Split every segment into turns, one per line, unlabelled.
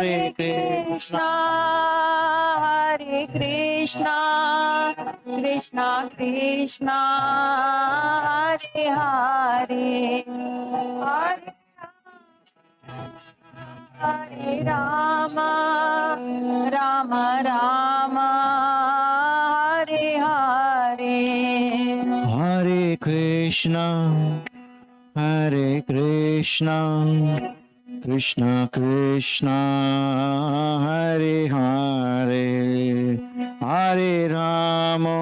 Hare Krishna, Hare Krishna, Krishna Krishna, Hare Hare, Hare Hare Rama, Rama Rama, Hare Hare,
Hare Krishna, Hare Krishna, Krishna Krishna, Hare Hare, Hare Rama,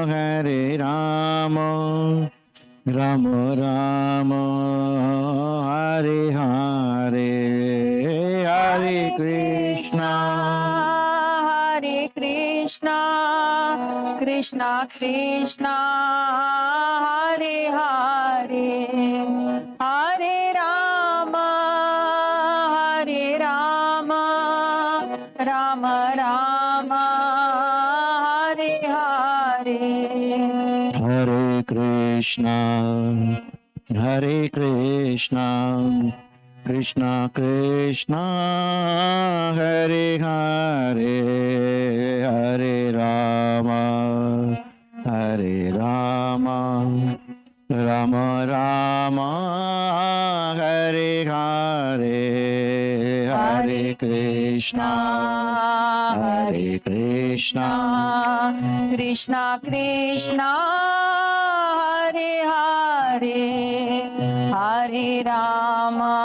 Hare Rama, Rama Rama, Hare Hare, Hare Krishna,
Hare Krishna, Krishna Krishna, Hare Hare, Hare Rama, Hare Rama, Rama Rama, Hare Hare,
Hare Krishna, Hare Krishna, Krishna Krishna, Hare Hare, Hare Rama, Hare Rama, Rama Rama, Hare Hare, Hare Krishna, Hare Krishna,
Krishna Krishna, Hare Hare, Hare Rama,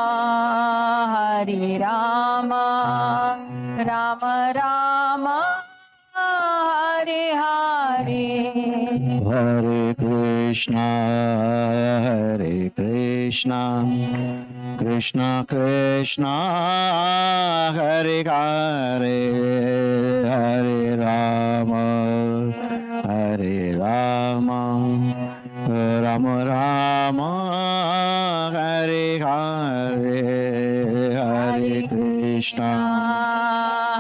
Hare Rama, Rama Rama, Hare Hare,
Hare Krishna, Hare Krishna, Krishna Krishna, Hare Hare, Hare Rama, Hare Rama, Rama Rama, Hare Hare, Hare Krishna,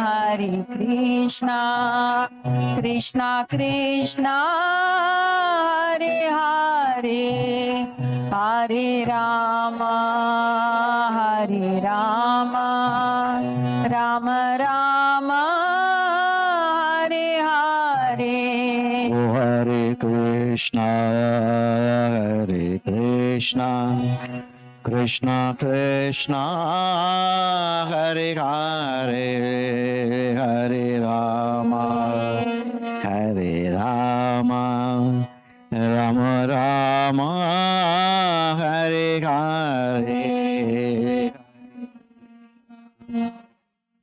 Hare Krishna, Krishna Krishna, Hare Hare, Hare Rama, Hare Rama, Rama Rama, Hare Hare,
O Hare Krishna, Hare Krishna, Krishna Krishna, Hare Hare, Hare Rama, Hare Rama, Rama Rama, Hare Hare,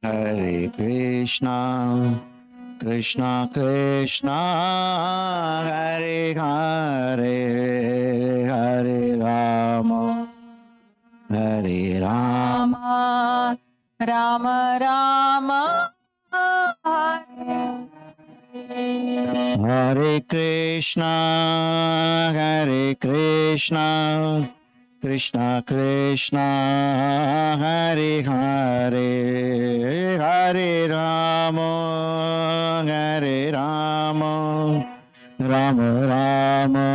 Hare Krishna, Krishna Krishna, Hare Hare, Hare Rama, Hare Rama,
Rama Rama,
Hare Krishna, Hare Krishna, Krishna Krishna, Hare Hare, Hare Rama, Hare Rama, Rama Rama,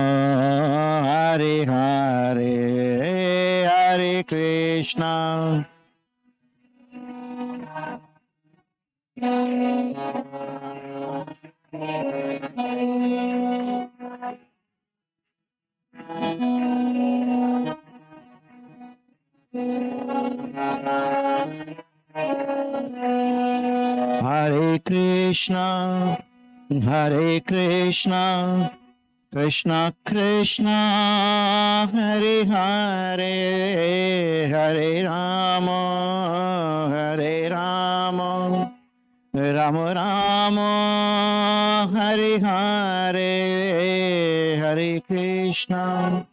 Hare Hare, Hare Krishna. Hare Krishna, Hare Krishna, Krishna Krishna, Hare Hare, Hare Rama, Hare Rama, Rama Rama, Hare Hare, Hare Krishna.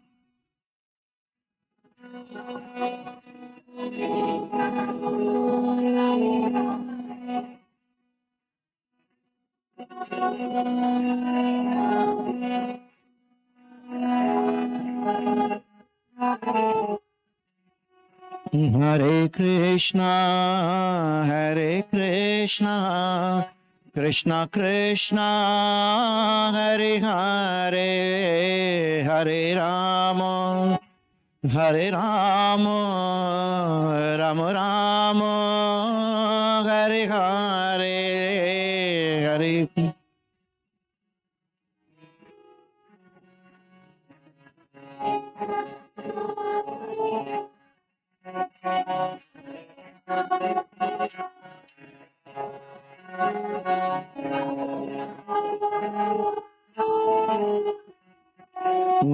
Hare Krishna, Hare Krishna, Krishna Krishna, Hare Hare, Hare Rama, Hare Rama, Rama Rama, Hare Hare, Hare.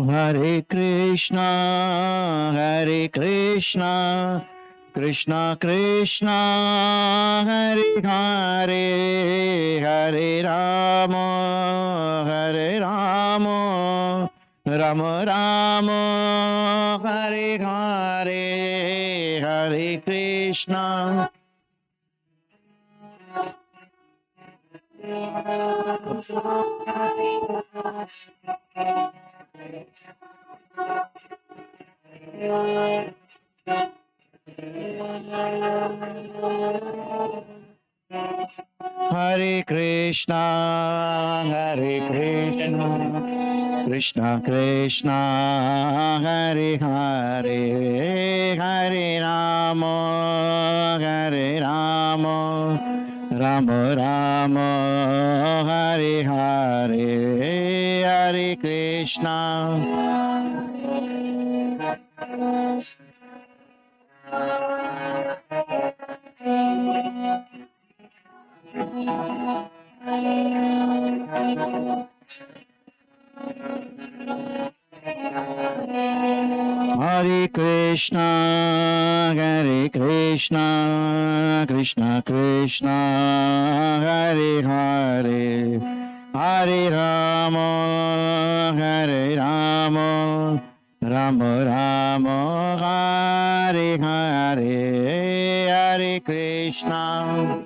Hare Krishna, Hare Krishna, Krishna Krishna, Hare Hare, Hare Rama, Hare Rama, Rama Rama, Hare Hare, Hare Krishna. Hare Krishna, Hare Krishna, Krishna Krishna, Hare Hare, Hare Rama, Hare Rama, Rama Rama, Hare Hare, Hare Krishna. Hare Krishna, Hare Krishna, Krishna Krishna, Hare Hare, Hare Rama, Hare Rama, Rama Rama, Hare Hare, Hare Krishna.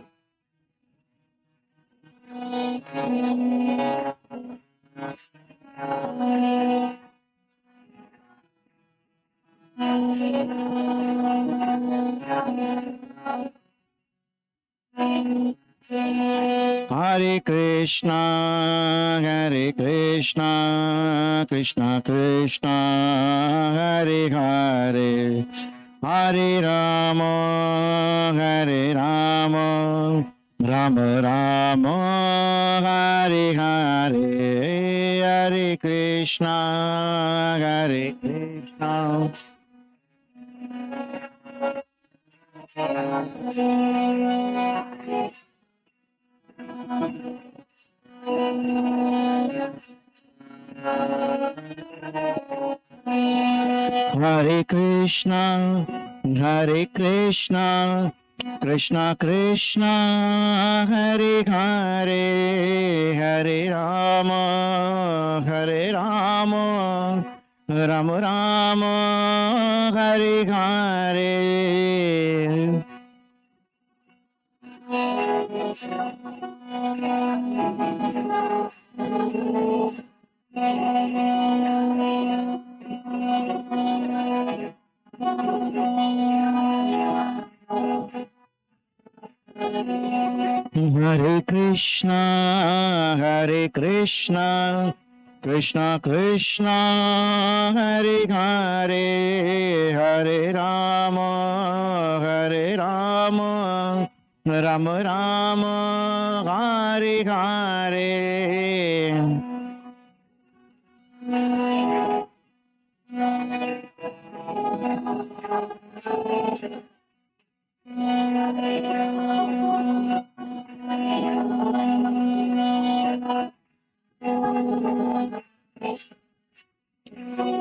Hare Krishna, Hare Krishna, Krishna Krishna, Hare Hare, Hare Rama, Hare Rama, Rama Rama, Hare Hare, Hare Krishna, Hare Krishna. Hare Krishna, Hare Krishna, Krishna Krishna, Hare Hare, Hare Rama, Hare Rama, Rama Rama, Hare Hare. Hare Krishna, Hare Krishna, Krishna Krishna, Hare Hare, Hare Rama, Hare Rama, Rama Rama, Hare Hare.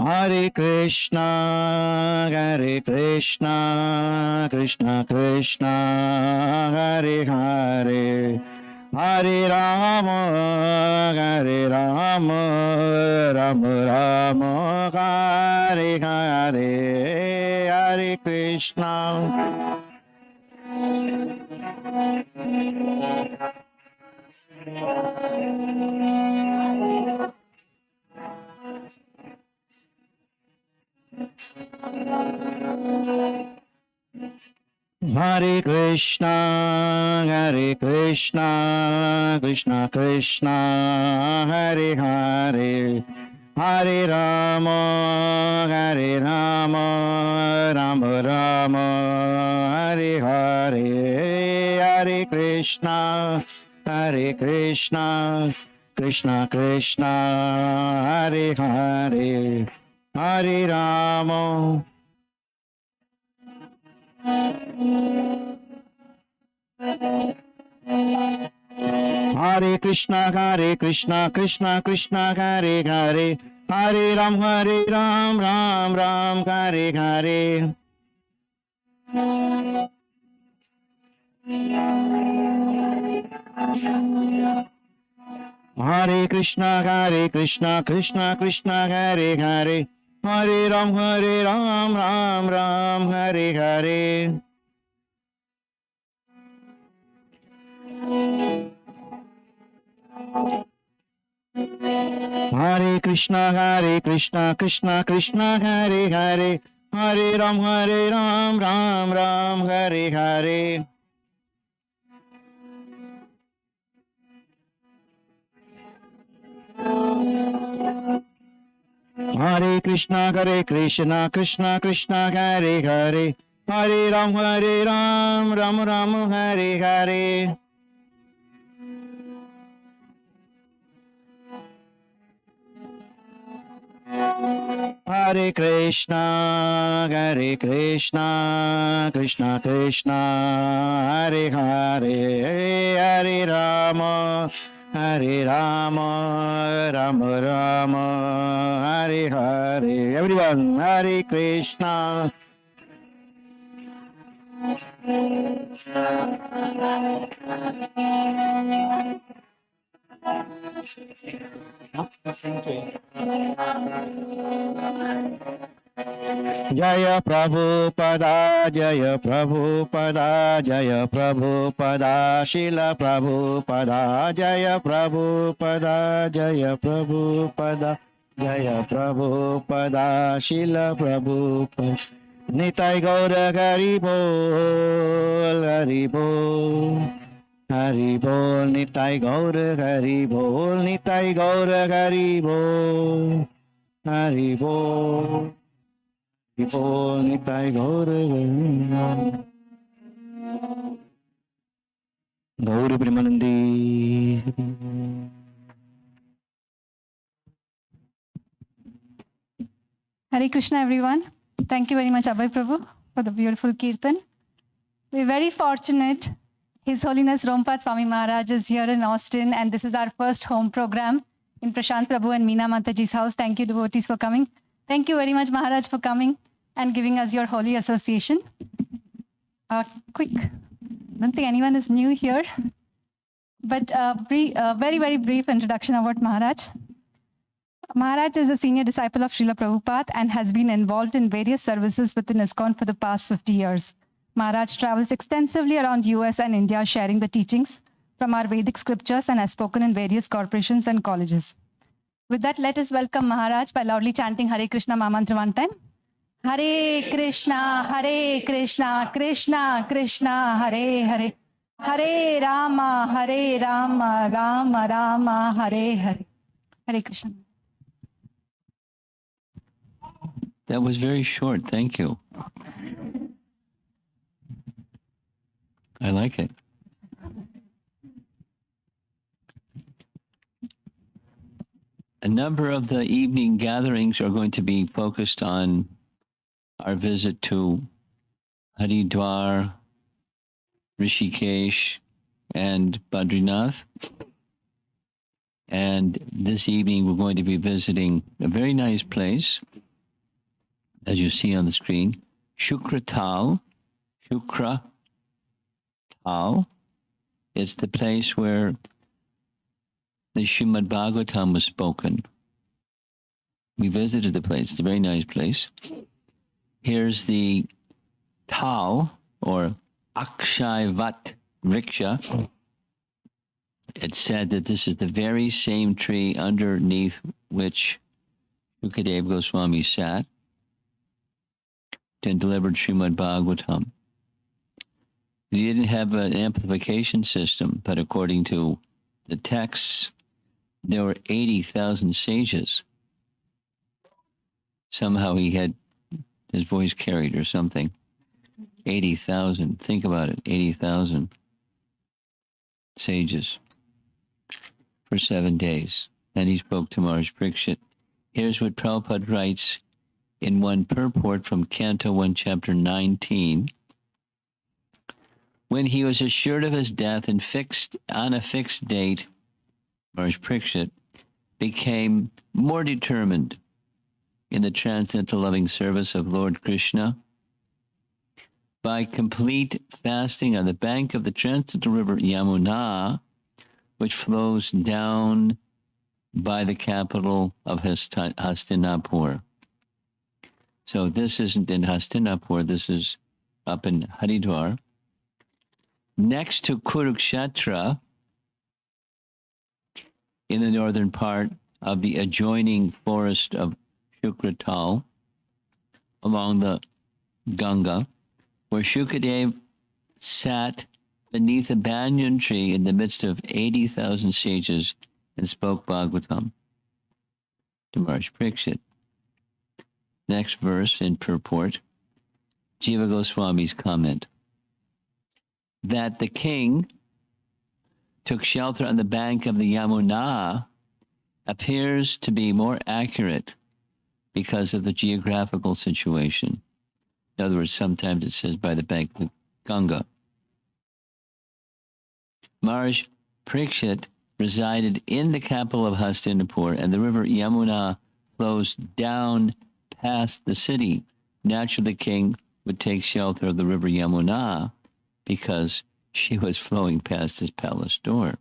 Hare Krishna, Hare Krishna, Krishna Krishna, Hare Hare, Hare Rama, Hare Rama, Rama Rama, Hare Hare, Hare Krishna. Hare Krishna, Hare Krishna, Krishna Krishna, Hare Hare, Hare Rama, Hare Rama, Rama Rama, Hare Hare, Hare Krishna, Krishna Krishna, Hare Hare, Hare Rama. Hare Krishna, Krishna Krishna, Hare Hare, Hare Ram, Ram Ram, Hare Hare. Hare Krishna, Krishna Krishna, Hare Hare, Hare Ram, Ram Ram, Hare Hare. Hare Krishna, Krishna Krishna, Hare Hare, Hare Ram, Ram Ram, Hare Hare. Hare Krishna, Krishna Krishna, Hare Hare, Hare Ram, Ram Ram, Hare Hare. Hare Krishna, Krishna Krishna, Hare Hare, Hare Rama, Rama Rama, Hare Hare. Everyone, Hare Krishna. Jaya Prabhupada, Jaya Prabhupada, Jaya Prabhupada, Shila Prabhupada, Jaya Prabhupada, Jaya Prabhupada, Jaya Prabhupada, Shila Prabhupada. Nitai Gaura Haribol, Haribol. Haribol, Nitai Gaura Haribol, Nitai Gaura Haribol, Haribol. Haribol, Nitai Gaura Haribol. Gaura Premanandi.
Hare Krishna, everyone. Thank you very much, Abhay Prabhu, for the beautiful kirtan. We're very fortunate. His Holiness Romapada Swami Maharaj is here in Austin, and this is our first home program in Prashant Prabhu and Meena Mataji's house. Thank you, devotees, for coming. Thank you very much, Maharaj, for coming and giving us your holy association. Quick, don't think anyone is new here, but very, very brief introduction about Maharaj. Maharaj is a senior disciple of Srila Prabhupada and has been involved in various services within ISKCON for the past 50 years. Maharaj travels extensively around US and India, sharing the teachings from our Vedic scriptures and has spoken in various corporations and colleges. With that, let us welcome Maharaj by loudly chanting Hare Krishna Mahamantra one time. Hare Krishna, Krishna Krishna, Hare Hare, Hare Rama, Rama Rama, Hare Hare. Hare Krishna.
That was very short. Thank you. I like it. A number of the evening gatherings are going to be focused on our visit to Haridwar, Rishikesh, and Badrinath. And this evening we're going to be visiting a very nice place, as you see on the screen, Shukra Tal. It's the place where the Srimad Bhagavatam was spoken. We visited the place. It's a very nice place. Here's the Tal, or Akshayvat Vriksha. It's said that this is the very same tree underneath which Shukadeva Goswami sat and delivered Srimad Bhagavatam. He didn't have an amplification system, but according to the texts, there were 80,000 sages somehow he had his voice carried or something. 80,000. Think about it. 80,000 sages for 7 days. And he spoke to Maharaj Pariksit. Here's what Prabhupada writes in one purport from Canto 1, Chapter 19. When he was assured of his death and fixed on a fixed date, Maharaj Pariksit became more determined in the transcendental loving service of Lord Krishna by complete fasting on the bank of the transcendental river Yamuna, which flows down by the capital of Hastinapur. So this isn't in Hastinapur, this is up in Haridwar. Next to Kurukshetra, in the northern part of the adjoining forest of Shukratal, along the Ganga, where Shukadev sat beneath a banyan tree in the midst of 80,000 sages and spoke Bhagavatam to Maharaj Pariksit. Next verse in purport, Jiva Goswami's comment, that the king took shelter on the bank of the Yamuna appears to be more accurate because of the geographical situation. In other words, sometimes it says by the bank of Ganga. Maharaj Pariksit resided in the capital of Hastinapur, and the river Yamuna flows down past the city. Naturally, the king would take shelter of the river Yamuna because she was flowing past his palace door.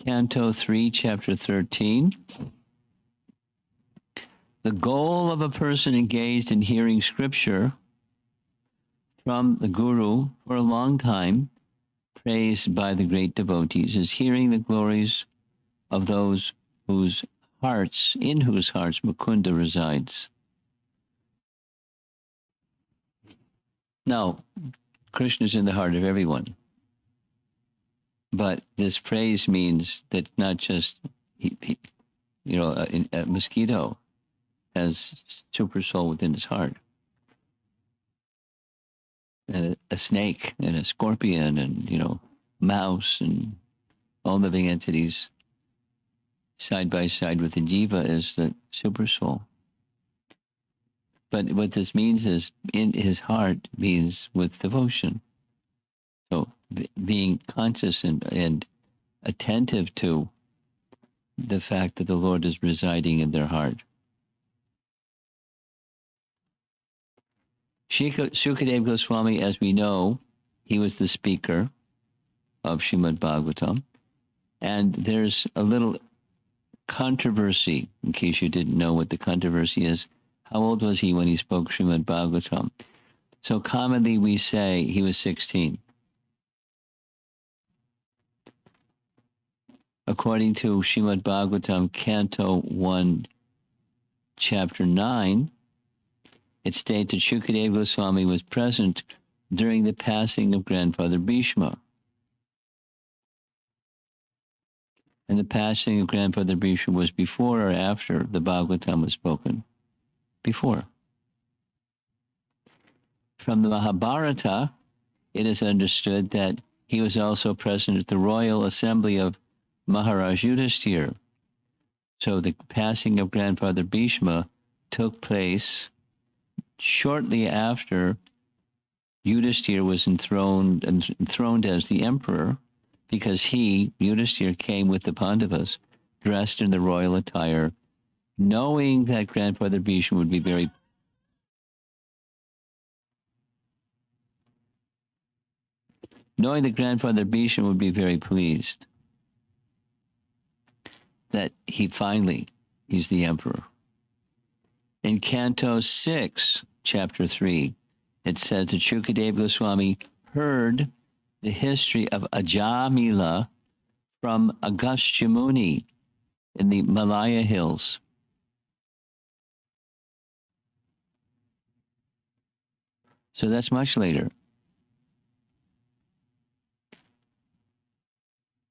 Canto 3, Chapter 13. The goal of a person engaged in hearing scripture from the Guru for a long time, praised by the great devotees, is hearing the glories of those in whose hearts Mukunda resides. Now, Krishna is in the heart of everyone. But this phrase means that not just, a mosquito has super soul within his heart. And a snake and a scorpion and, mouse and all living entities side by side with the jiva is the super soul. But what this means is in his heart means with devotion. So being conscious and attentive to the fact that the Lord is residing in their heart. Shukadev Goswami, as we know, he was the speaker of Srimad Bhagavatam. And there's a little controversy, in case you didn't know what the controversy is. How old was he when he spoke Srimad Bhagavatam? So commonly we say he was 16. According to Srimad Bhagavatam, Canto 1, Chapter 9, it states that Shukadev Goswami was present during the passing of Grandfather Bhishma. And the passing of Grandfather Bhishma was before or after the Bhagavatam was spoken? Before. From the Mahabharata, it is understood that he was also present at the royal assembly of Maharaj Yudhisthira. So the passing of Grandfather Bhishma took place shortly after Yudhisthira was enthroned as the emperor, because he, Yudhisthira, came with the Pandavas dressed in the royal attire, knowing that Grandfather Bhishma would be very pleased that he's the emperor. In Canto 6, Chapter 3, it says that Shukadev Goswami heard the history of Ajamila from Agastya Muni in the Malaya Hills. So that's much later.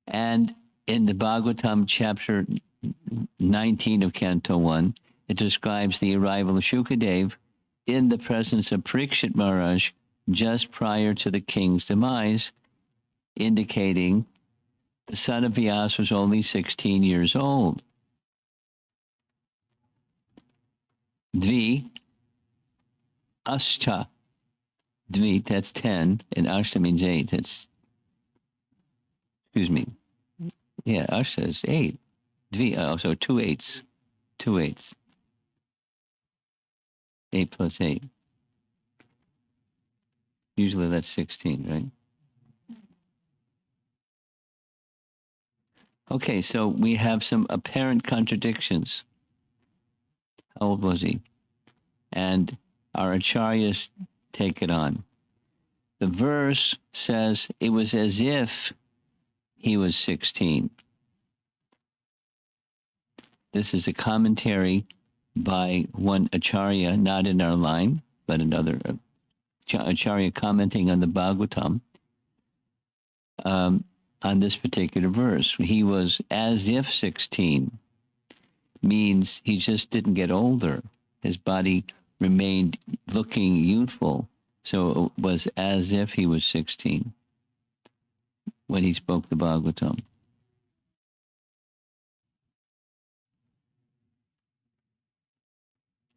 And in the Bhagavatam, chapter 19 of Canto 1, it describes the arrival of Shukadev in the presence of Pariksit Maharaj just prior to the king's demise, indicating the son of Vyas was only 16 years old. Dvi, Ashta. Dvi, that's 10, and Ashta means 8. That's, excuse me. Yeah, Ashta is 8. Dvi, so 2 8s. 2 8s. 8 plus 8. Usually that's 16, right? Okay, so we have some apparent contradictions. How old was he? And our acharyas take it on. The verse says it was as if he was 16. This is a commentary by one acharya, not in our line, but another acharya commenting on the Bhagavatam on this particular verse. He was as if 16, means he just didn't get older. His body remained looking youthful, so it was as if he was 16 when he spoke the Bhagavatam.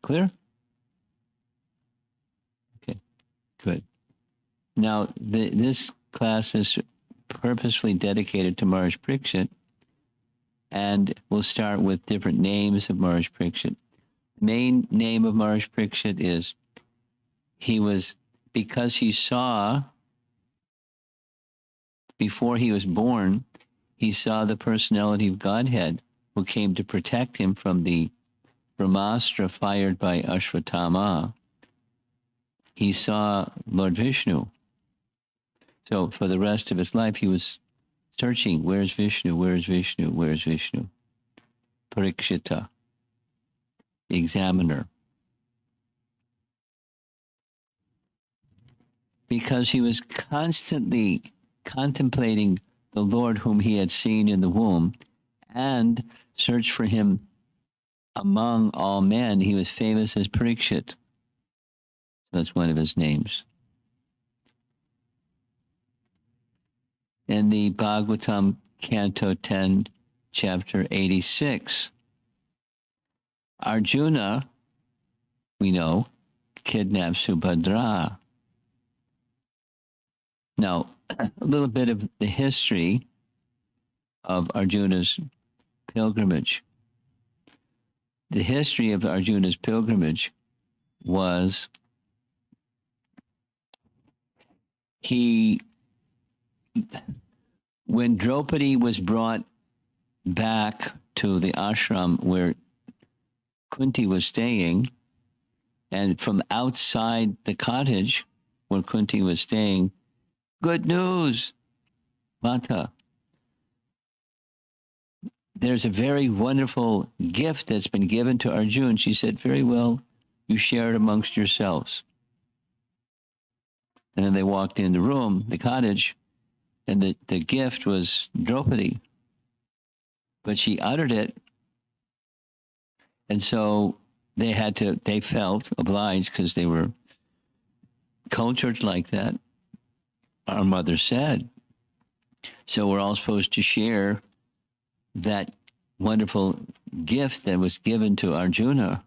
Clear? Okay, good. Now, this class is purposefully dedicated to Maharaj Pariksit, and we'll start with different names of Maharaj Pariksit. The main name of Maharaj Pariksit is, he was, because he saw, before he was born, he saw the personality of Godhead who came to protect him from the Brahmastra fired by Ashwatthama. He saw Lord Vishnu. So for the rest of his life, he was searching, where's Vishnu, where's Vishnu, where's Vishnu? Parikshita, the examiner. Because he was constantly contemplating the Lord whom he had seen in the womb and searched for him among all men, he was famous as Pariksit. That's one of his names. In the Bhagavatam, Canto 10, Chapter 86, Arjuna, we know, kidnaps Subhadra. Now, a little bit of the history of Arjuna's pilgrimage. The history of Arjuna's pilgrimage was when Draupadi was brought back to the ashram where Kunti was staying, and from outside the cottage where Kunti was staying, good news, Mata. There's a very wonderful gift that's been given to Arjuna. She said, very well, you share it amongst yourselves. And then they walked in the room, the cottage, and the gift was Draupadi. But she uttered it. And so they felt obliged, because they were cultured like that, our mother said. So we're all supposed to share that wonderful gift that was given to Arjuna.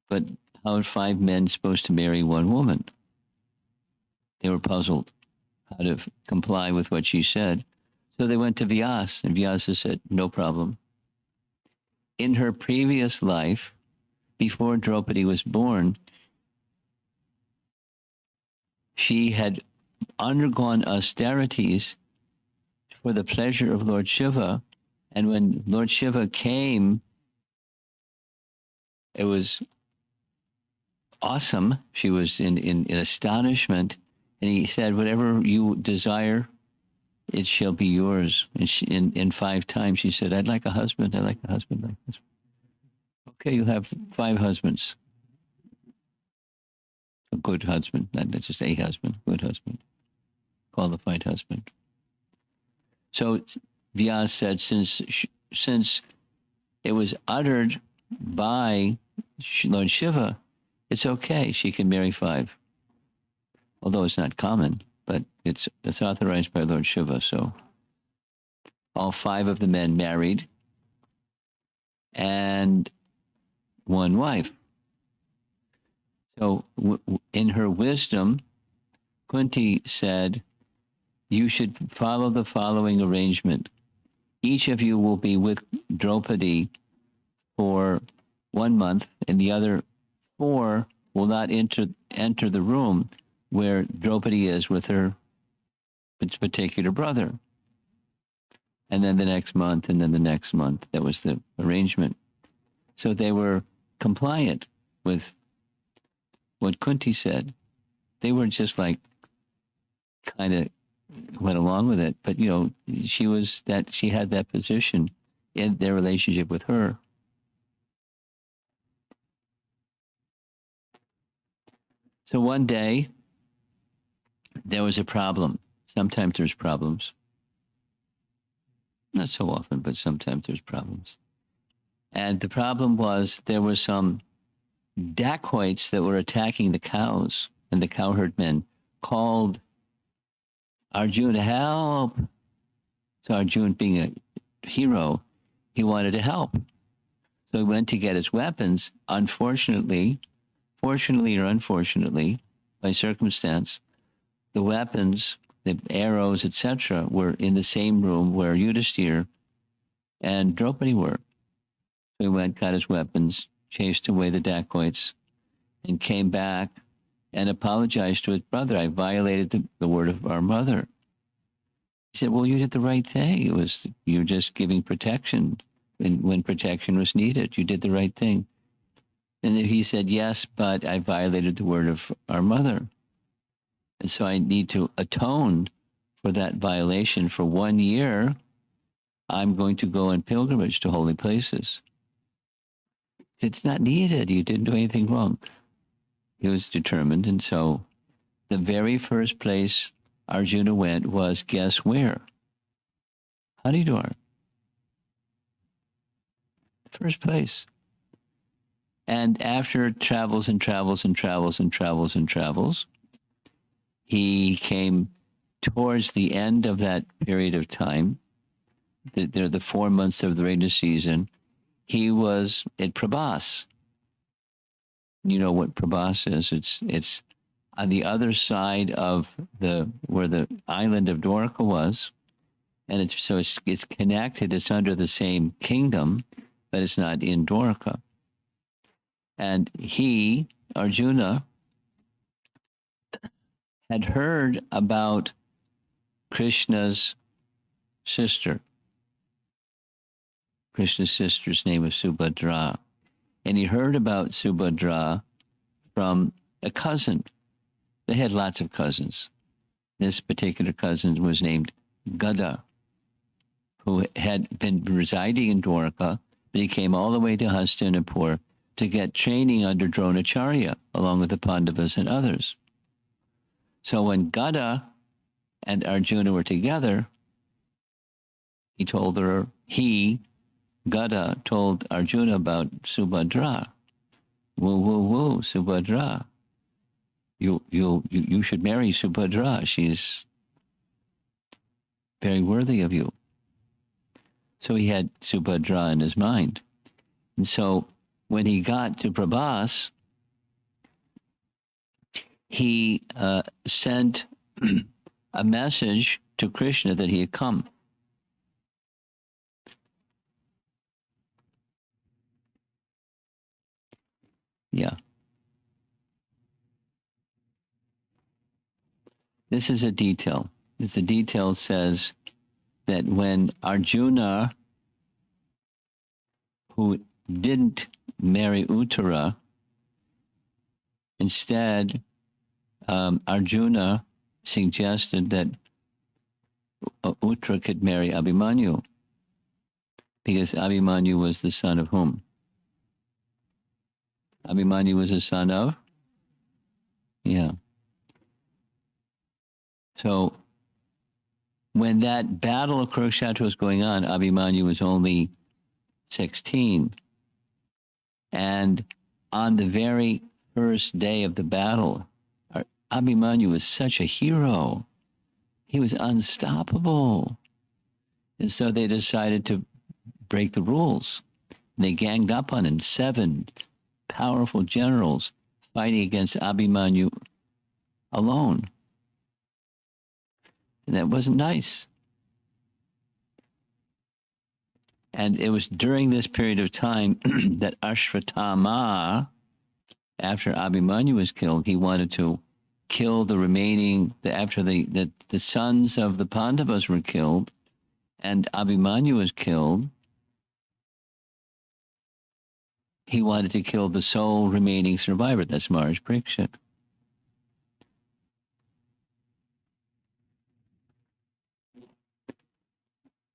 But how are 5 men supposed to marry 1 woman? They were puzzled how to comply with what she said. So they went to Vyasa, and Vyasa said, no problem. In her previous life, before Draupadi was born, she had undergone austerities for the pleasure of Lord Shiva. And when Lord Shiva came, it was awesome. She was in astonishment. And he said, whatever you desire, it shall be yours. And she, in 5 times, she said, I'd like a husband. I'd like a husband. Like this. Okay, you'll have 5 husbands. A good husband, not just a husband, good husband. Qualified husband. So Vyas said, since it was uttered by Lord Shiva, it's okay. She can marry 5. Although it's not common, but it's authorized by Lord Shiva. So all 5 of the men married and 1 wife. So in her wisdom, Kunti said, you should follow the following arrangement. Each of you will be with Draupadi for 1 month, and the other 4 will not enter the room where Draupadi is with her particular brother. And then the next month, and then the next month. That was the arrangement. So they were compliant with what Kunti said. They were just like kind of went along with it. But, she had that position in their relationship with her. So one day, there was a problem. Sometimes there's problems. Not so often, but sometimes there's problems. And the problem was there were some dacoits that were attacking the cows, and the cowherd men called Arjuna to help. So Arjuna, being a hero, he wanted to help. So he went to get his weapons. Unfortunately, fortunately or unfortunately, by circumstance, the weapons, the arrows, etc., were in the same room where Yudhishthira and Draupadi were. So he went, got his weapons, chased away the dacoits, and came back and apologized to his brother. I violated the word of our mother. He said, well, you did the right thing. You were just giving protection when protection was needed. You did the right thing. And he said, yes, but I violated the word of our mother. And so I need to atone for that violation. For 1 year, I'm going to go on pilgrimage to holy places. It's not needed. You didn't do anything wrong. He was determined. And so the very first place Arjuna went was, guess where? Haridwar. First place. And after travels and travels and travels and travels and travels, he came towards the end of that period of time. They're the 4 months of the rainy season. He was at Prabhas. You know what Prabhas is? It's on the other side of where the island of Dwarka was, and it's connected. It's under the same kingdom, but it's not in Dwarka. And he, Arjuna, had heard about Krishna's sister. Krishna's sister's name was Subhadra. And he heard about Subhadra from a cousin. They had lots of cousins. This particular cousin was named Gada, who had been residing in Dwarka, but he came all the way to Hastinapur to get training under Dronacharya, along with the Pandavas and others. So when Gada and Arjuna were together, Gada told Arjuna about Subhadra. Whoa, Subhadra. You should marry Subhadra. She's very worthy of you. So he had Subhadra in his mind. And so when he got to Prabhas, he sent a message to Krishna that he had come. Yeah. This is a detail. The detail says that when Arjuna, who didn't marry Uttara, instead, Arjuna suggested that Uttara could marry Abhimanyu, because Abhimanyu was the son of whom? Abhimanyu was the son of? Yeah. So when that battle of Kurukshetra was going on, Abhimanyu was only 16. And on the very first day of the battle, Abhimanyu was such a hero. He was unstoppable. And so they decided to break the rules. They ganged up on him, 7 powerful generals fighting against Abhimanyu alone. And that wasn't nice. And it was during this period of time that Ashvatthama, after Abhimanyu was killed, he wanted to kill the remaining, after the sons of the Pandavas were killed and Abhimanyu was killed, he wanted to kill the sole remaining survivor. That's Maharaj Pariksit.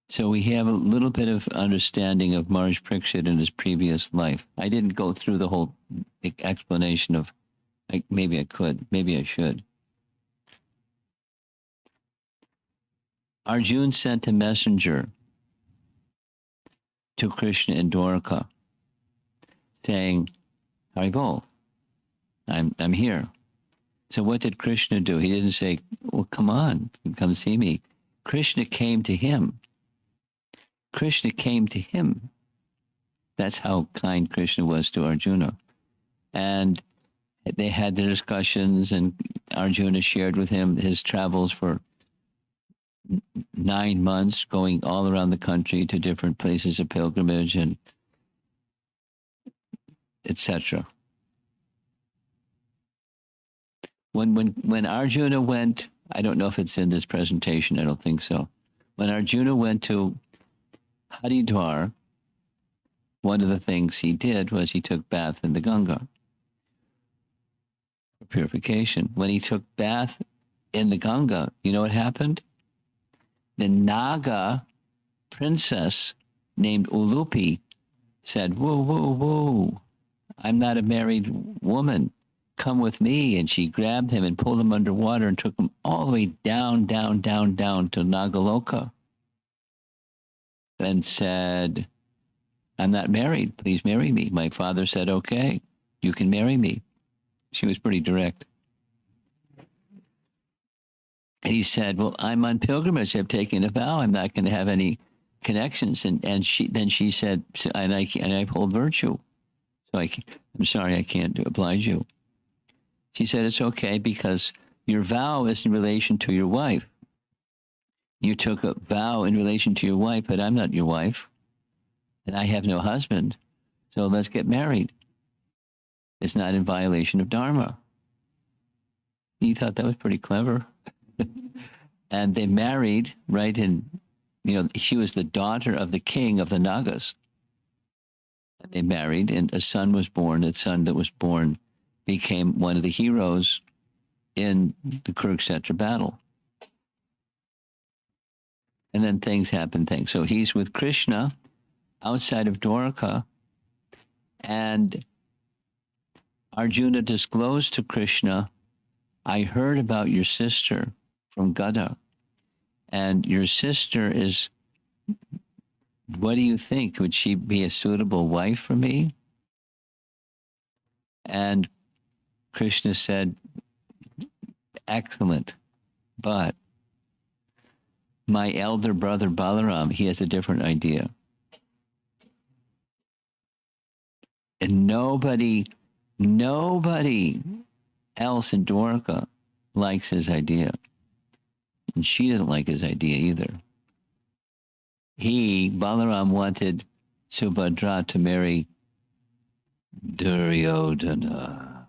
So we have a little bit of understanding of Maharaj Pariksit in his previous life. I didn't go through the whole explanation of, maybe I could, maybe I should. Arjuna sent a messenger to Krishna in Dwarka saying, Haribo, I'm here. So what did Krishna do? He didn't say, well, come on, come see me. Krishna came to him. Krishna came to him. That's how kind Krishna was to Arjuna. And they had their discussions, and Arjuna shared with him his travels for 9 months, going all around the country to different places of pilgrimage and etc. When Arjuna went, I don't know if it's in this presentation, I don't think so. When Arjuna went to Haridwar, one of the things he did was he took bath in the Ganga for purification. When he took bath in the Ganga, you know what happened? The Naga princess named Ulupi said, whoa, whoa, whoa, I'm not a married woman. Come with me. And she grabbed him and pulled him underwater and took him all the way down, down, down, down to Nagaloka. And said, I'm not married. Please marry me. My father said, okay, you can marry me. She was pretty direct. And he said, well, I'm on pilgrimage. I've taken a vow. I'm not going to have any connections. And she said, and I hold virtue. So I'm sorry, I can't oblige you. She said, it's okay because your vow is in relation to your wife. You took a vow in relation to your wife, but I'm not your wife. And I have no husband. So let's get married. It's not in violation of Dharma. He thought that was pretty clever. And they married, right? And, she was the daughter of the king of the Nagas. And they married, and a son was born. A son that was born became one of the heroes in the Kurukshetra battle. And then things happen. So he's with Krishna outside of Dwarka, and Arjuna disclosed to Krishna, I heard about your sister from Gada, and your sister is, what do you think? Would she be a suitable wife for me? And Krishna said, excellent, but my elder brother Balaram, he has a different idea. And nobody else in Dwarka likes his idea. And she doesn't like his idea either. Balaram wanted Subhadra to marry Duryodhana.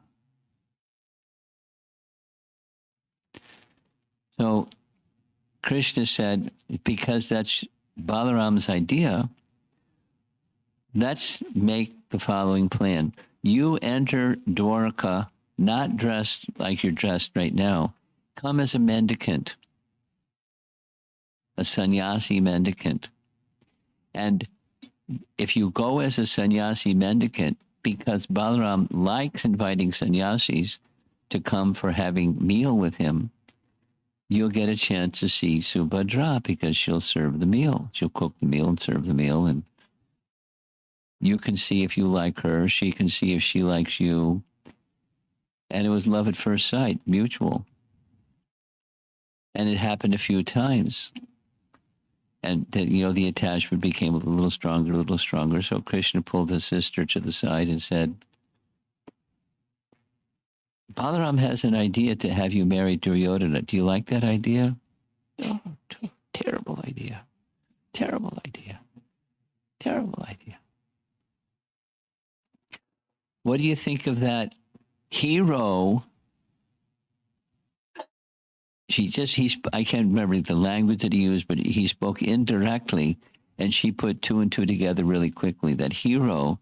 So Krishna said, because that's Balaram's idea, let's make the following plan. You enter Dwarka not dressed like you're dressed right now. Come as a mendicant, a sannyasi mendicant. And if you go as a sannyasi mendicant, because Balaram likes inviting sannyasis to come for having meal with him, you'll get a chance to see Subhadra because she'll serve the meal. She'll cook the meal and serve the meal, and you can see if you like her. She can see if she likes you. And it was love at first sight, mutual. And it happened a few times. And the attachment became a little stronger, a little stronger. So Krishna pulled his sister to the side and said, Balaram has an idea to have you marry Duryodhana. Do you like that idea? Oh, terrible idea. Terrible idea. Terrible idea. What do you think of that hero? I can't remember the language that he used, but he spoke indirectly, and she put two and two together really quickly. That hero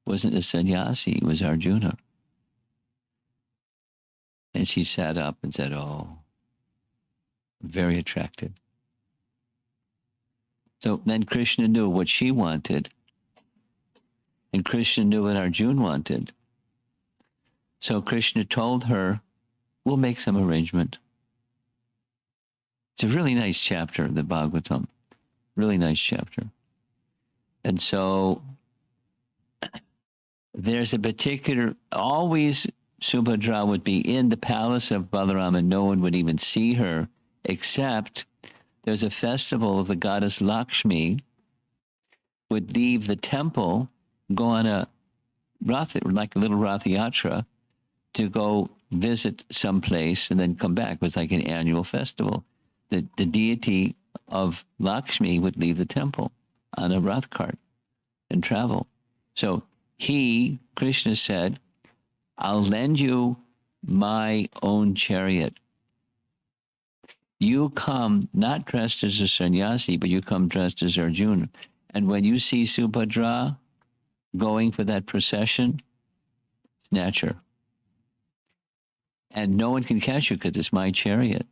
wasn't a sannyasi, it was Arjuna. And she sat up and said, oh, very attracted. So then Krishna knew what she wanted, and Krishna knew what Arjuna wanted. So Krishna told her, we'll make some arrangement. It's a really nice chapter, the Bhagavatam. Really nice chapter. And so there's a particular, always Subhadra would be in the palace of Balaram and no one would even see her, except there's a festival of the goddess Lakshmi would leave the temple, go on a Rath, like a little Rath Yatra, to go visit someplace and then come back. It was like an annual festival. The deity of Lakshmi would leave the temple on a Rath cart and travel. So Krishna said, I'll lend you my own chariot. You come not dressed as a sannyasi, but you come dressed as Arjuna. And when you see Subhadra going for that procession, snatch her. And no one can catch you because it's my chariot.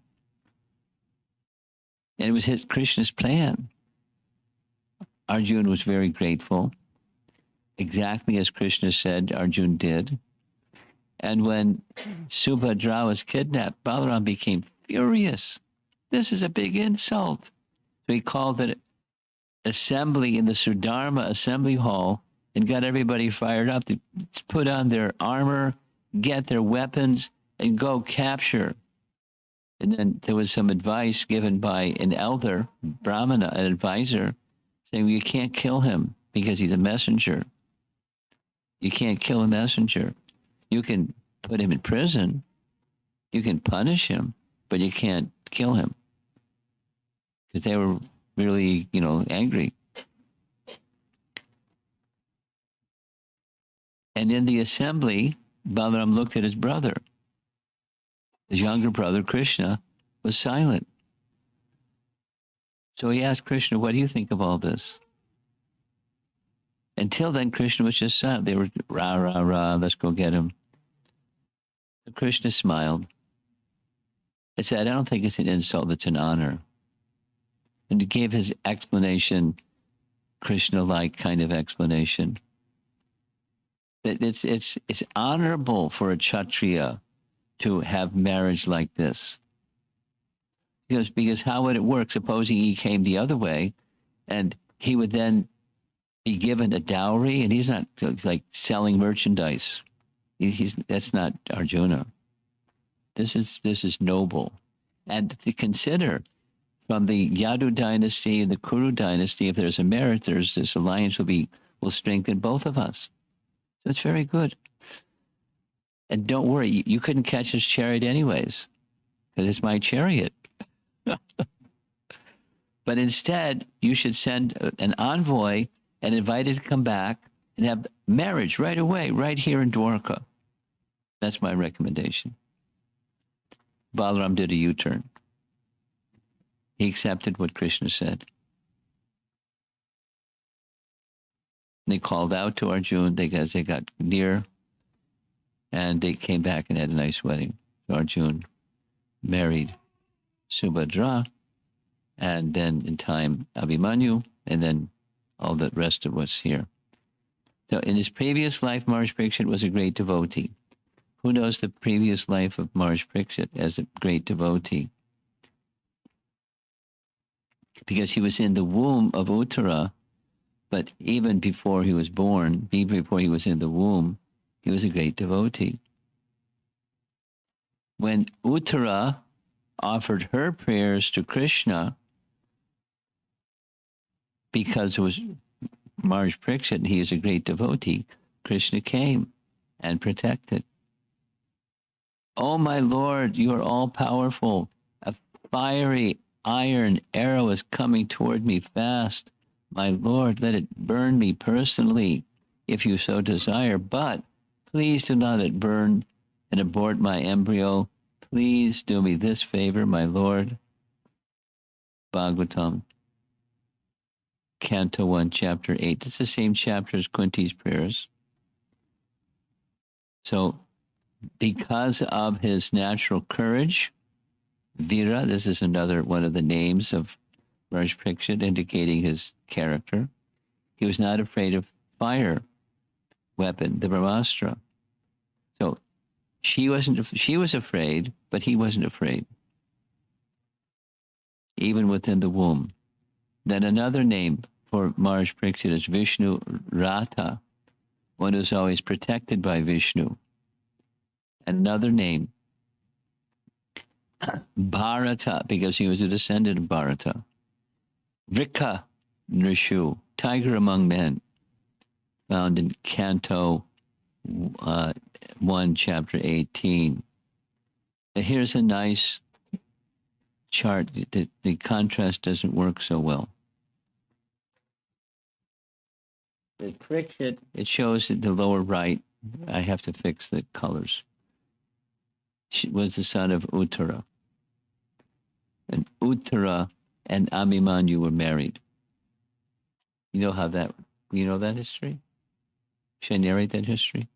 And it was Krishna's plan. Arjuna was very grateful. Exactly as Krishna said, Arjuna did. And when Subhadra was kidnapped, Balaram became furious. This is a big insult. So he called an assembly in the Sudharma assembly hall and got everybody fired up to put on their armor, get their weapons, and go capture. And then there was some advice given by an elder, Brahmana, an advisor, saying, well, you can't kill him because he's a messenger. You can't kill a messenger. You can put him in prison. You can punish him, but you can't kill him. Because they were really, angry. And in the assembly, Balaram looked at his brother. His younger brother, Krishna, was silent. So he asked Krishna, what do you think of all this? Until then, Krishna was just silent. They were, rah, rah, rah, let's go get him. So Krishna smiled. He said, I don't think it's an insult, it's an honor. And he gave his explanation, Krishna-like kind of explanation. That it's honorable for a Kshatriya to have marriage like this. Because how would it work? Supposing he came the other way and he would then be given a dowry, and he's not like selling merchandise. That's not Arjuna. This is noble. And to consider from the Yadu dynasty and the Kuru dynasty, if there's a marriage, this alliance will strengthen both of us. So it's very good. And don't worry, you couldn't catch his chariot anyways, because it's my chariot. But instead, you should send an envoy and invite it to come back and have marriage right away, right here in Dwarka. That's my recommendation. Balaram did a U-turn. He accepted what Krishna said. They called out to Arjuna because they got near, and they came back and had a nice wedding. So Arjuna married Subhadra, and then in time Abhimanyu, and then all the rest of us here. So in his previous life, Maharaj Pariksit was a great devotee. Who knows the previous life of Maharaj Pariksit as a great devotee? because he was in the womb of Uttara, but even before he was born, even before he was in the womb, he was a great devotee. When Uttara offered her prayers to Krishna, because it was Maharaj Pariksit, he is a great devotee, Krishna came and protected. Oh, my Lord, you are all-powerful. A fiery iron arrow is coming toward me fast. My Lord, let it burn me personally, if you so desire, but please do not let it burn and abort my embryo. Please do me this favor, my Lord. Bhagavatam, Canto 1, Chapter 8. It's the same chapter as Kunti's prayers. So, because of his natural courage, Vira, this is another one of the names of Maharaj Pariksit, indicating his character. He was not afraid of fire weapon, the Brahmastra. So she was afraid, but he wasn't afraid, even within the womb. Then another name for Maharaj Pariksit is Vishnu Ratha, one who's always protected by Vishnu. Another name, Bharata, because he was a descendant of Bharata. Vrika Nrishu, tiger among men, found in Canto 1, Chapter 18. Now here's a nice chart. The contrast doesn't work so well. The Pariksit, it shows at the lower right. I have to fix the colors. She was the son of Uttara. And Uttara and Abhimanyu were married. You know that history? Should I narrate that history?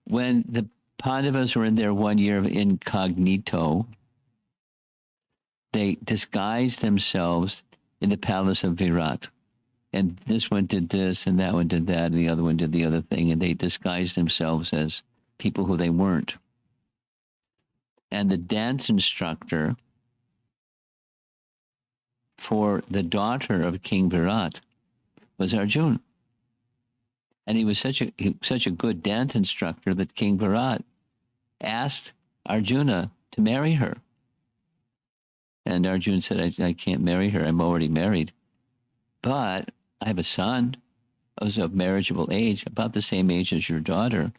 When the Pandavas were in their 1 year of incognito, they disguised themselves in the palace of Virat. And this one did this, and that one did that, and the other one did the other thing, and they disguised themselves as people who they weren't. And the dance instructor for the daughter of King Virat was Arjuna. And he was such a good dance instructor that King Virat asked Arjuna to marry her. And Arjuna said, I can't marry her. I'm already married. But I have a son who's of marriageable age, about the same age as your daughter.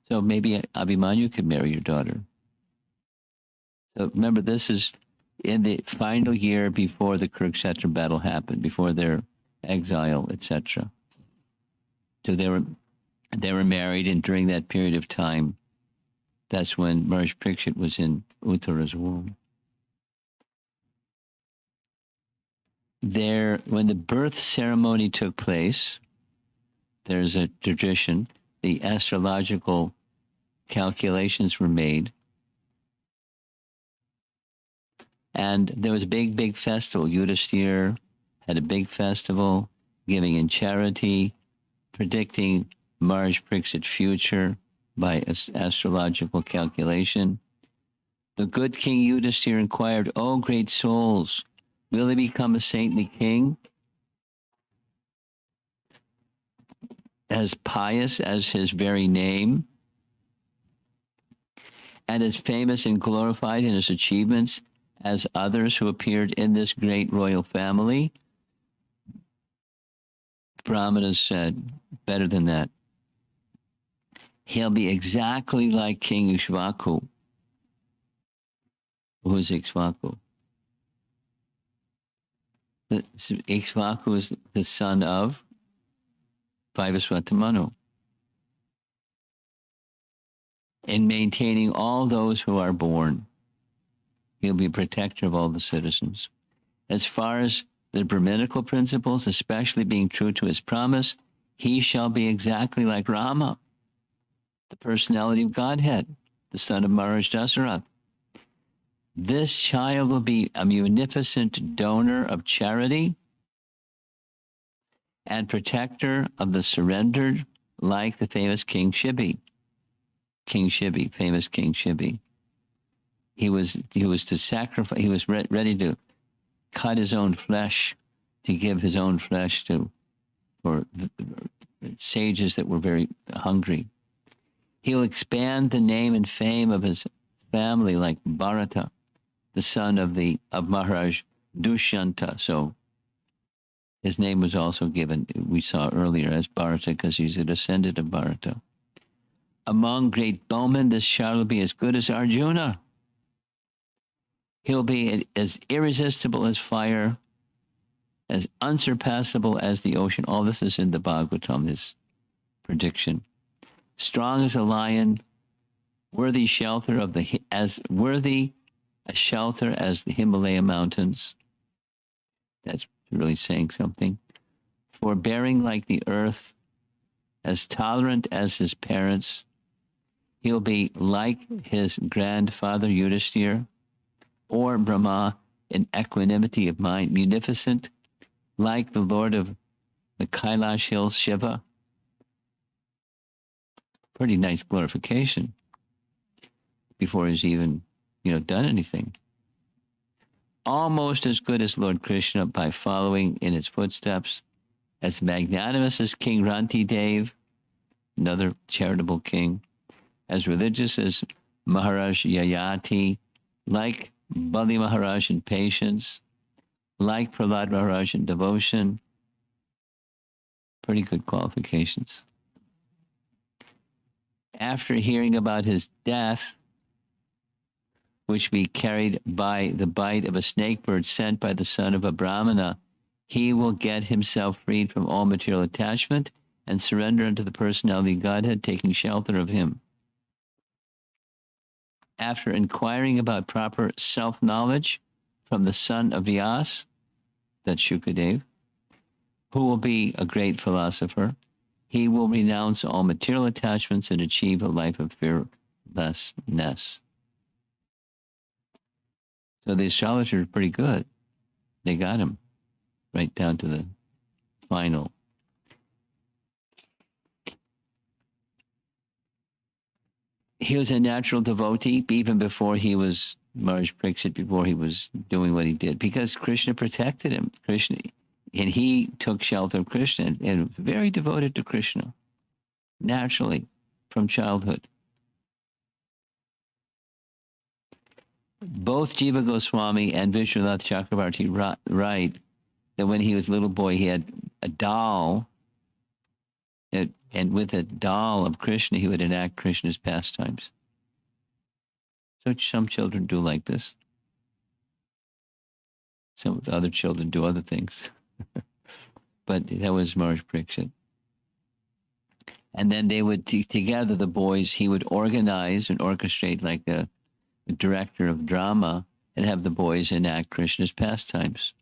So maybe Abhimanyu could marry your daughter. So remember, this is in the final year before the Kurukshetra battle happened, before their exile, etc. So they were married, and during that period of time, that's when Maharaj Pariksit was in Uttara's womb. When the birth ceremony took place, there's a tradition, the astrological calculations were made, and there was a big festival. Yudhishthira had a big festival, giving in charity, predicting Maharaj Pariksit's future by astrological calculation. The good King Yudhishthira inquired, "O great souls, will he become a saintly king, as pious as his very name, and as famous and glorified in his achievements as others who appeared in this great royal family?" Brahmanas said, better than that. He'll be exactly like King Ikshvaku. Who's Ikshvaku? Ikshvaku is the son of Vaivasvata Manu. In maintaining all those who are born, he'll be protector of all the citizens. As far as the Brahminical principles, especially being true to his promise, he shall be exactly like Rama, the personality of Godhead, the son of Maharaj Dasarath. This child will be a munificent donor of charity and protector of the surrendered, like the famous King Shibi. King Shibi, famous King Shibi. He was to sacrifice. He was ready to cut his own flesh to give his own flesh for sages that were very hungry. He'll expand the name and fame of his family like Bharata, the son of Maharaj Dushyanta. So his name was also given, we saw earlier, as Bharata because he's a descendant of Bharata. Among great bowmen, this child will be as good as Arjuna. He'll be as irresistible as fire, as unsurpassable as the ocean. All this is in the Bhagavatam, his prediction. Strong as a lion, worthy shelter as worthy a shelter as the Himalaya mountains. That's really saying something. Forbearing like the earth, as tolerant as his parents. He'll be like his grandfather Yudhishthira, or Brahma in equanimity of mind, munificent, like the Lord of the Kailash Hills, Shiva. Pretty nice glorification before he's even, done anything. Almost as good as Lord Krishna by following in his footsteps, as magnanimous as King Ranti Dev, another charitable king, as religious as Maharaj Yayati, like Bali Maharaj in patience, like Prahlad Maharaj in devotion. Pretty good qualifications. After hearing about his death, which be carried by the bite of a snake bird sent by the son of a Brahmana, he will get himself freed from all material attachment and surrender unto the personality of Godhead, taking shelter of him. After inquiring about proper self-knowledge from the son of Vyas, that's Shukadev, who will be a great philosopher, he will renounce all material attachments and achieve a life of fearlessness. So the astrologers are pretty good. They got him right down to the final. He was a natural devotee even before he was Maharaj Pariksit, before he was doing what he did, because Krishna protected him. And he took shelter of Krishna and very devoted to Krishna, naturally, from childhood. Both Jiva Goswami and Vishwanath Chakravarti write that when he was a little boy, he had a doll, and with a doll of Krishna, he would enact Krishna's pastimes. So some children do like this. Some of the other children do other things. But that was Maharaj Pariksit. And then they would, together, the boys, he would organize and orchestrate like a director of drama and have the boys enact Krishna's pastimes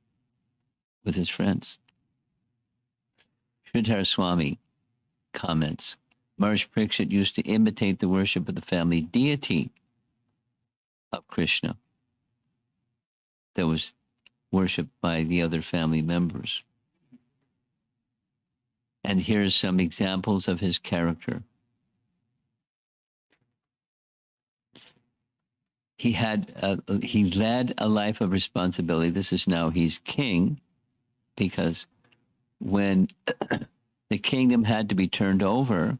with his friends. Sridhar Swami comments, Maharaj Pariksit used to imitate the worship of the family deity of Krishna that was worshipped by the other family members. And here's some examples of his character. He led a life of responsibility. This is now he's king, because when the kingdom had to be turned over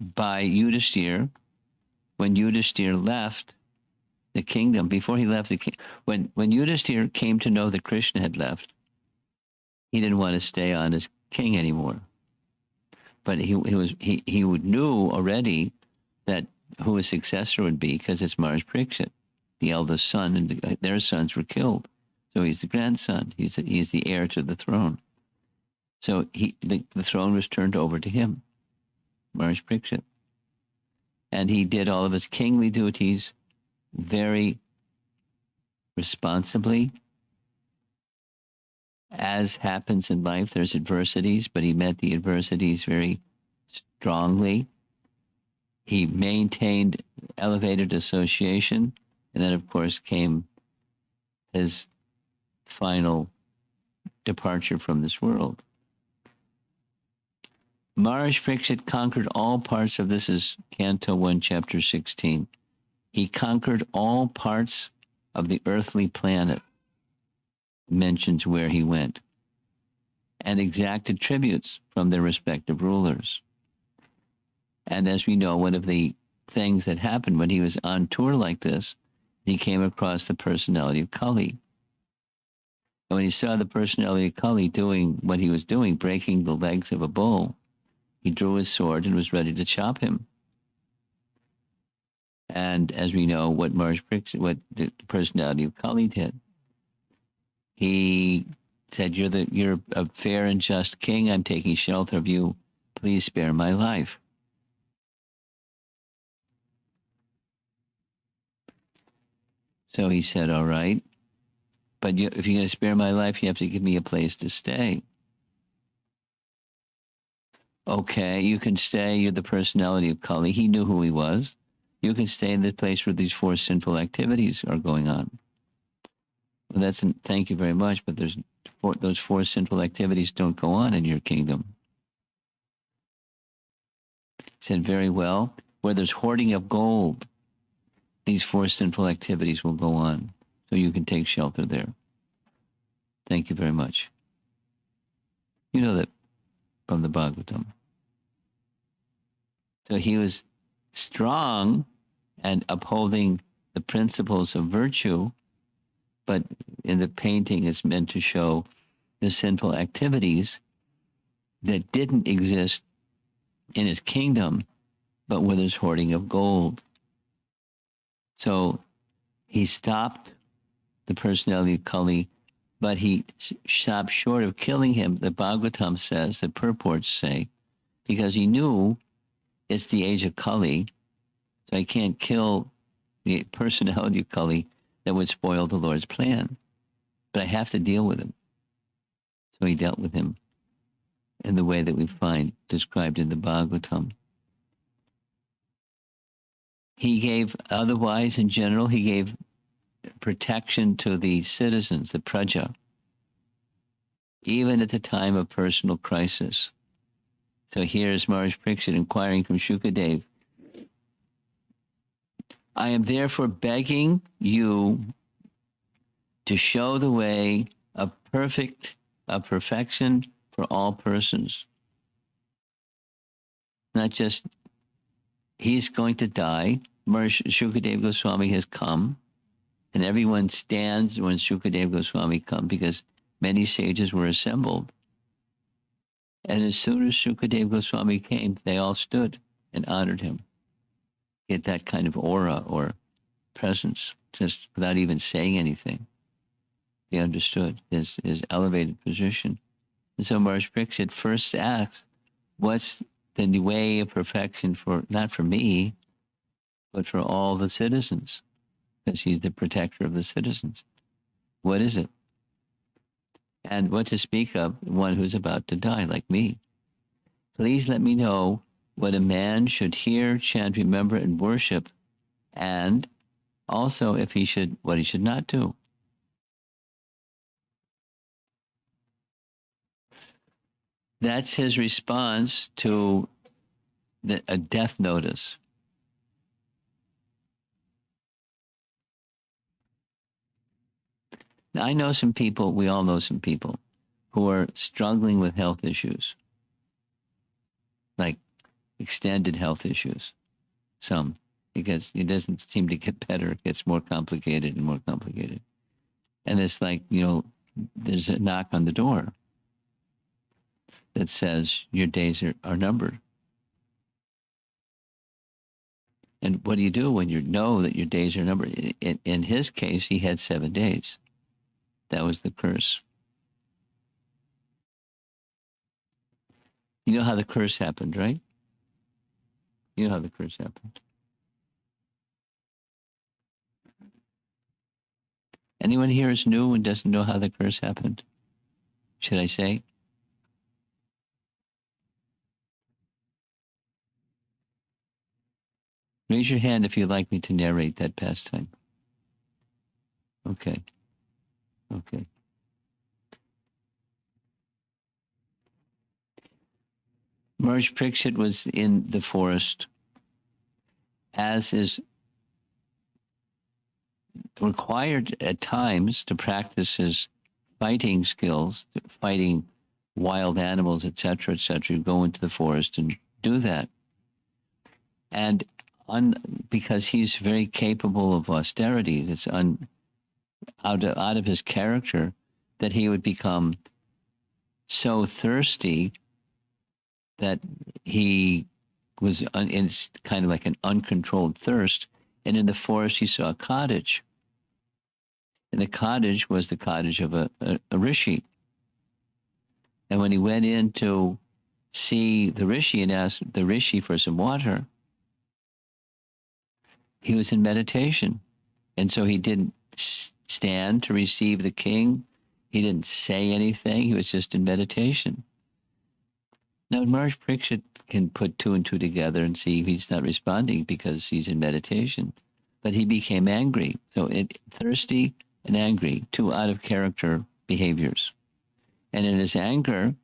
by Yudhishthira, when Yudhishthira left the kingdom, before he left the king, when Yudhishthira came to know that Krishna had left, he didn't want to stay on as king anymore. But he knew already that who his successor would be, because it's Maharaj Pariksit, the eldest son, and their sons were killed. So he's the grandson. He's the heir to the throne. So the throne was turned over to him, Maharaj Pariksit. And he did all of his kingly duties very responsibly. As happens in life, there's adversities, but he met the adversities very strongly. He maintained elevated association, and then, of course, came his final departure from this world. Maharaj Pariksit conquered all parts of, this is Canto 1, Chapter 16. He conquered all parts of the earthly planet, mentions where he went, and exacted tributes from their respective rulers. And as we know, one of the things that happened when he was on tour like this, he came across the personality of Kali. And when he saw the personality of Kali doing what he was doing, breaking the legs of a bull, he drew his sword and was ready to chop him. And as we know, what what the personality of Kali did, he said, "You're a fair and just king. I'm taking shelter of you. Please spare my life." So he said, "All right, but if you're going to spare my life, you have to give me a place to stay." Okay, you can stay. You're the personality of Kali. He knew who he was. You can stay in the place where these 4 sinful activities are going on. Well, thank you very much, but those 4 sinful activities don't go on in your kingdom. He said, very well. Where there's hoarding of gold, these 4 sinful activities will go on. So you can take shelter there. Thank you very much. You know that from the Bhagavatam. So he was strong and upholding the principles of virtue, but in the painting is meant to show the sinful activities that didn't exist in his kingdom, but where there's hoarding of gold. So he stopped the personality of Kali, but he stopped short of killing him, the Bhagavatam says, the purports say, because he knew it's the age of Kali, so I can't kill the personality of Kali that would spoil the Lord's plan. But I have to deal with him. So he dealt with him in the way that we find described in the Bhagavatam. He gave, otherwise, in general, he gave protection to the citizens, the praja, even at the time of personal crisis. So here's Maharaj Pariksit inquiring from Shukadev, I am therefore begging you to show the way of perfection for all persons. Not just, he's going to die. Maharaj Shukadev Goswami has come, and everyone stands when Shukadev Goswami comes because many sages were assembled. And as soon as Shukadev Goswami came, they all stood and honored him. Get that kind of aura or presence, just without even saying anything. They understood his elevated position. And so Maharaj Pariksit first asked, what's the way of perfection for, not for me, but for all the citizens? Because he's the protector of the citizens. What is it? And what to speak of one who's about to die, like me? Please let me know what a man should hear, chant, remember, and worship, and also if he should, what he should not do. That's his response to a death notice. Now, I know some people, we all know some people, who are struggling with health issues, like extended health issues. Some, because it doesn't seem to get better. It gets more complicated and more complicated. And it's like, there's a knock on the door that says your days are numbered. And what do you do when you know that your days are numbered? In his case, he had 7 days. That was the curse. You know how the curse happened, right? You know how the curse happened. Anyone here is new and doesn't know how the curse happened? Should I say? Raise your hand if you'd like me to narrate that pastime. Okay. Okay. Maharaj Pariksit was in the forest, as is required at times to practice his fighting skills, fighting wild animals, etc., etc. Go into the forest and do that. And because he's very capable of austerity, it's out of his character that he would become so thirsty that he was it's kind of like an uncontrolled thirst. And in the forest, he saw a cottage. And the cottage was the cottage of a rishi. And when he went in to see the rishi and asked the rishi for some water, he was in meditation. And so he didn't stand to receive the king. He didn't say anything. He was just in meditation. Now, Maharaj Pariksit can put two and two together and see he's not responding because he's in meditation. But he became angry. So thirsty and angry, two out of character behaviors. And in his anger,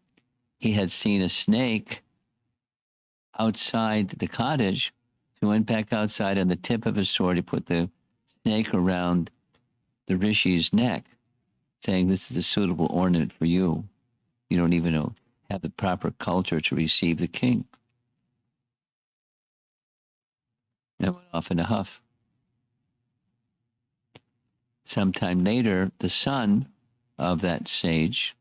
he had seen a snake outside the cottage. So he went back outside on the tip of his sword. He put the snake around the rishi's neck, saying, "This is a suitable ornament for you. You don't even have the proper culture to receive the king." And went off in a huff. Sometime later, the son of that sage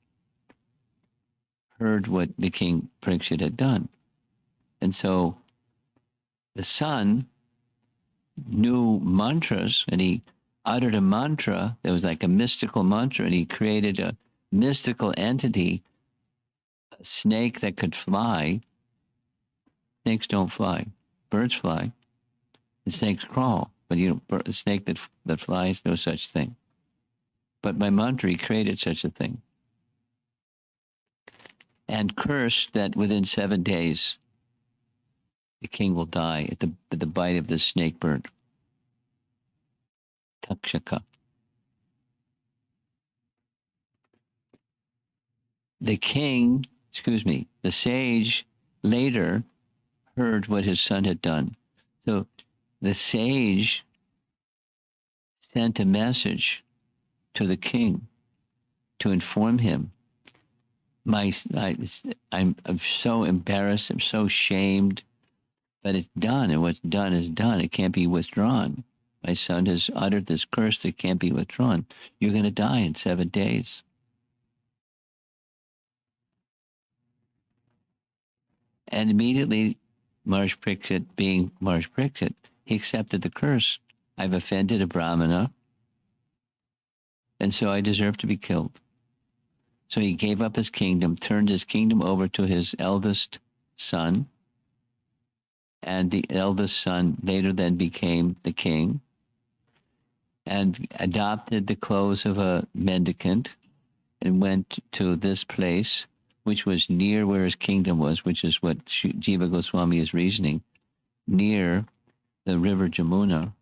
heard what the king Pariksit had done. And so the son knew mantras, and he uttered a mantra that was like a mystical mantra, and he created a mystical entity, a snake that could fly. Snakes don't fly. Birds fly. And snakes crawl. But a snake that flies, no such thing. But by mantra, he created such a thing. And cursed that within 7 days, the king will die at the bite of the snake bird. Takshaka. The sage later heard what his son had done. So the sage sent a message to the king to inform him, I'm so embarrassed, I'm so shamed, but it's done, and what's done is done. It can't be withdrawn. My son has uttered this curse that can't be withdrawn. You're going to die in 7 days. And immediately, Maharaj Pariksit, being Maharaj Pariksit, he accepted the curse. I've offended a brahmana, and so I deserve to be killed. So he gave up his kingdom, turned his kingdom over to his eldest son, and the eldest son later then became the king, and adopted the clothes of a mendicant, and went to this place, which was near where his kingdom was, which is what Jiva Goswami is reasoning, near the river Jamuna,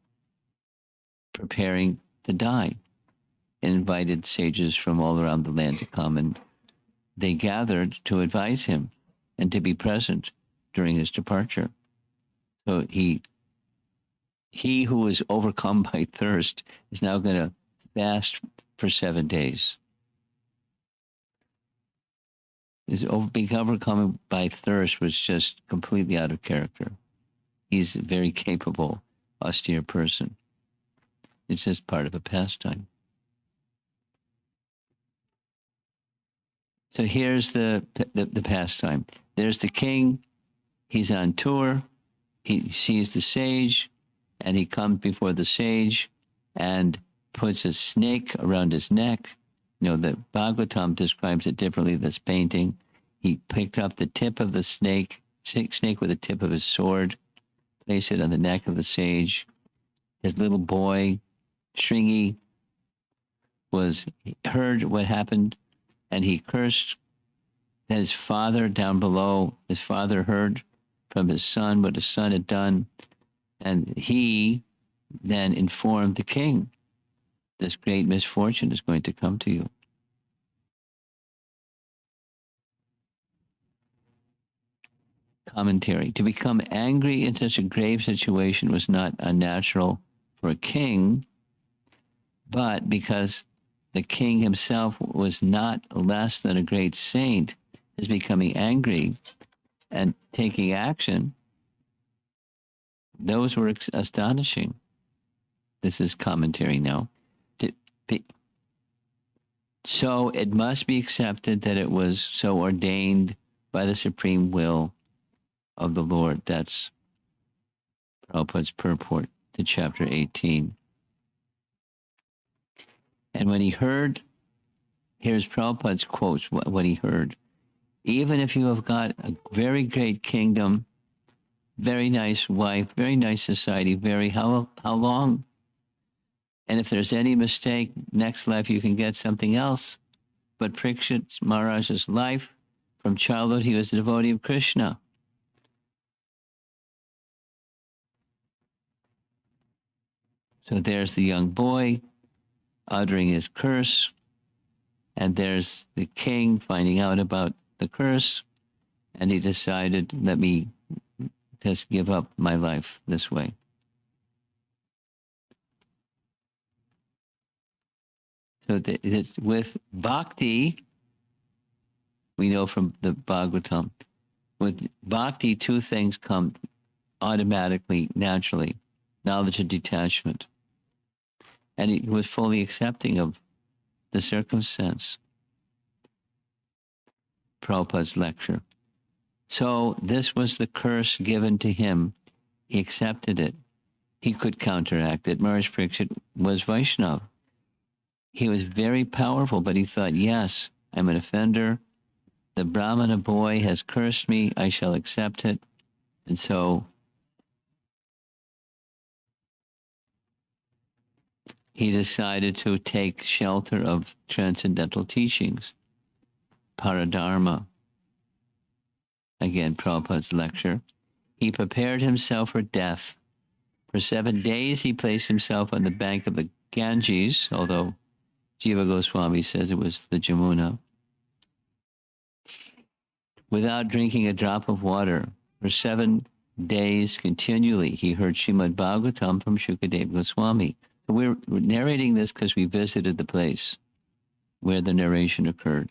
preparing to die, and invited sages from all around the land to come, and they gathered to advise him and to be present during his departure. So he who was overcome by thirst is now going to fast for 7 days. Being overcome by thirst was just completely out of character. He's a very capable, austere person. It's just part of a pastime. So here's the pastime. There's the king. He's on tour. He sees the sage, and he comes before the sage and puts a snake around his neck. The Bhagavatam describes it differently, this painting. He picked up the tip of the snake with the tip of his sword, placed it on the neck of the sage. His little boy, Shringi, heard what happened, and he cursed. Then his father down below, his father heard from his son what his son had done, and he then informed the king, this great misfortune is going to come to you. Commentary. To become angry in such a grave situation was not unnatural for a king, But because the king himself was not less than a great saint, is becoming angry and taking action, those were astonishing. This is commentary now. So it must be accepted that it was so ordained by the supreme will of the Lord. That's Prabhupada's purport to chapter 18. And when he heard, here's Prabhupada's quotes, what he heard. Even if you have got a very great kingdom, very nice wife, very nice society, how long? And if there's any mistake, next life you can get something else. But Pariksit Maharaj's life, from childhood, he was a devotee of Krishna. So there's the young boy uttering his curse, and there's the king finding out about the curse, and he decided, let me just give up my life this way. So it's with bhakti, we know from the Bhagavatam, with bhakti, two things come automatically, naturally: knowledge and detachment. And he was fully accepting of the circumstance. Prabhupada's lecture. So this was the curse given to him. He accepted it. He could counteract it. Maharaj Pariksit was Vaishnava. He was very powerful, but he thought, yes, I'm an offender. The Brahmana boy has cursed me. I shall accept it. And so he decided to take shelter of transcendental teachings, paradharma. Again, Prabhupada's lecture. He prepared himself for death. For 7 days, he placed himself on the bank of the Ganges, although Jiva Goswami says it was the Jamuna, without drinking a drop of water. For 7 days continually, he heard Srimad Bhagavatam from Shukadeva Goswami. We're narrating this because we visited the place where the narration occurred.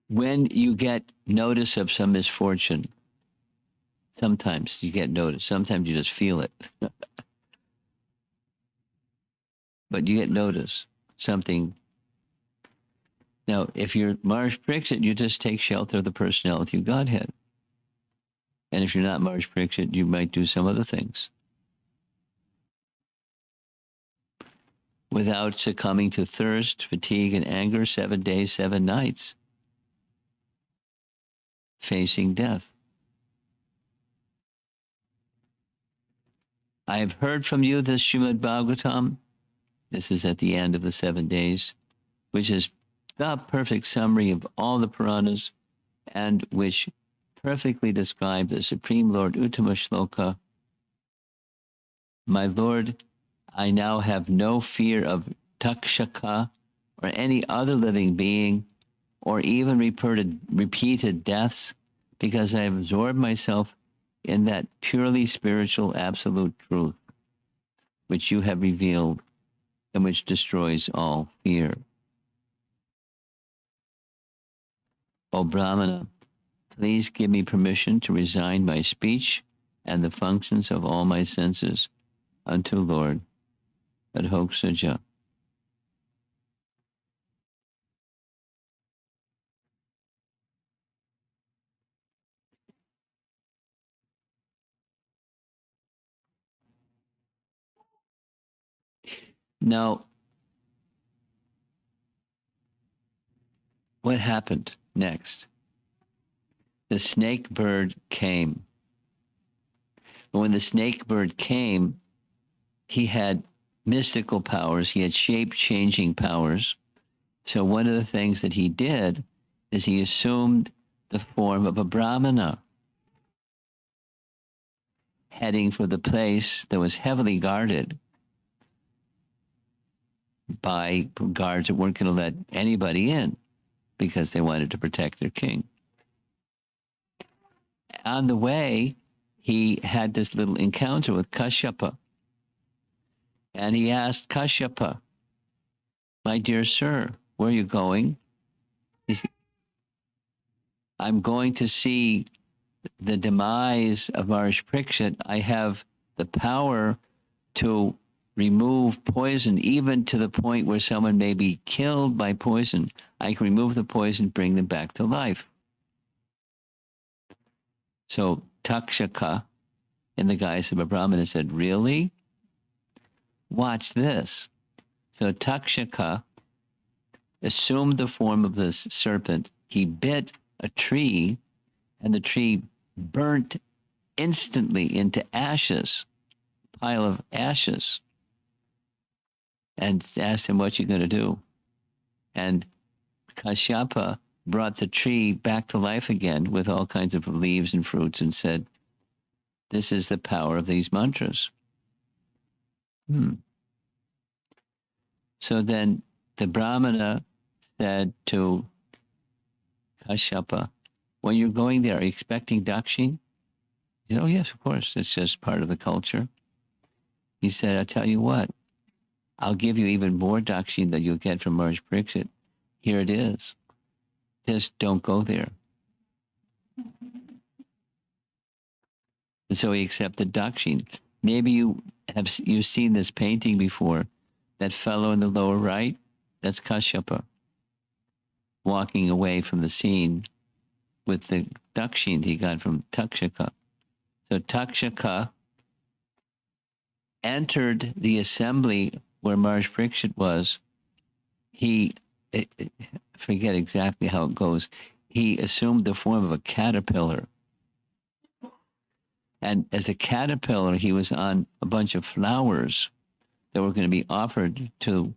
When you get notice of some misfortune, sometimes you get notice, sometimes you just feel it. But you get notice, something. Now, if you're Maharaj Pariksit, you just take shelter of the personality of Godhead. And if you're not Maharaj Pariksit, you might do some other things. Without succumbing to thirst, fatigue, and anger, 7 days, 7 nights. Facing death. I have heard from you this Srimad Bhagavatam. This is at the end of the 7 days, which is the perfect summary of all the Puranas and which perfectly describe the Supreme Lord Uttama Shloka. My Lord, I now have no fear of Takshaka or any other living being, or even repeated deaths, because I have absorbed myself in that purely spiritual absolute truth, which you have revealed and which destroys all fear. O Brahmana, please give me permission to resign my speech and the functions of all my senses unto Lord Adhoksaja. Now, what happened next? The snake bird came. But when the snake bird came, he had mystical powers. He had shape-changing powers. So one of the things that he did is he assumed the form of a Brahmana, heading for the place that was heavily guarded by guards that weren't going to let anybody in because they wanted to protect their king. on the way, he had this little encounter with Kashyapa. And he asked Kashyapa, "My dear sir, where are you going?" He said, "I'm going to see the demise of Maharaj Pariksit. I have the power to remove poison, even to the point where someone may be killed by poison. I can remove the poison, bring them back to life." So Takshaka, in the guise of a Brahmana, said, "Really? Watch this." So Takshaka assumed the form of this serpent. He bit a tree, and the tree burnt instantly into ashes, pile of ashes, and asked him, "What you going to do?" And Kashyapa brought the tree back to life again with all kinds of leaves and fruits and said, "This is the power of these mantras." So then the Brahmana said to Kashyapa, "When you're going there, are you expecting dakshin?" He said, "Oh, yes, of course. It's just part of the culture." He said, "I'll tell you what, I'll give you even more dakshin than you'll get from Maharaj Pariksit. Here it is. Just don't go there." And so he accepted dakshin. Maybe you've seen this painting before. That fellow in the lower right, that's Kashyapa, walking away from the scene with the dakshin he got from Takshaka. So Takshaka entered the assembly where Maharaj Pariksit was. I forget exactly how it goes. He assumed the form of a caterpillar. And as a caterpillar, he was on a bunch of flowers that were going to be offered to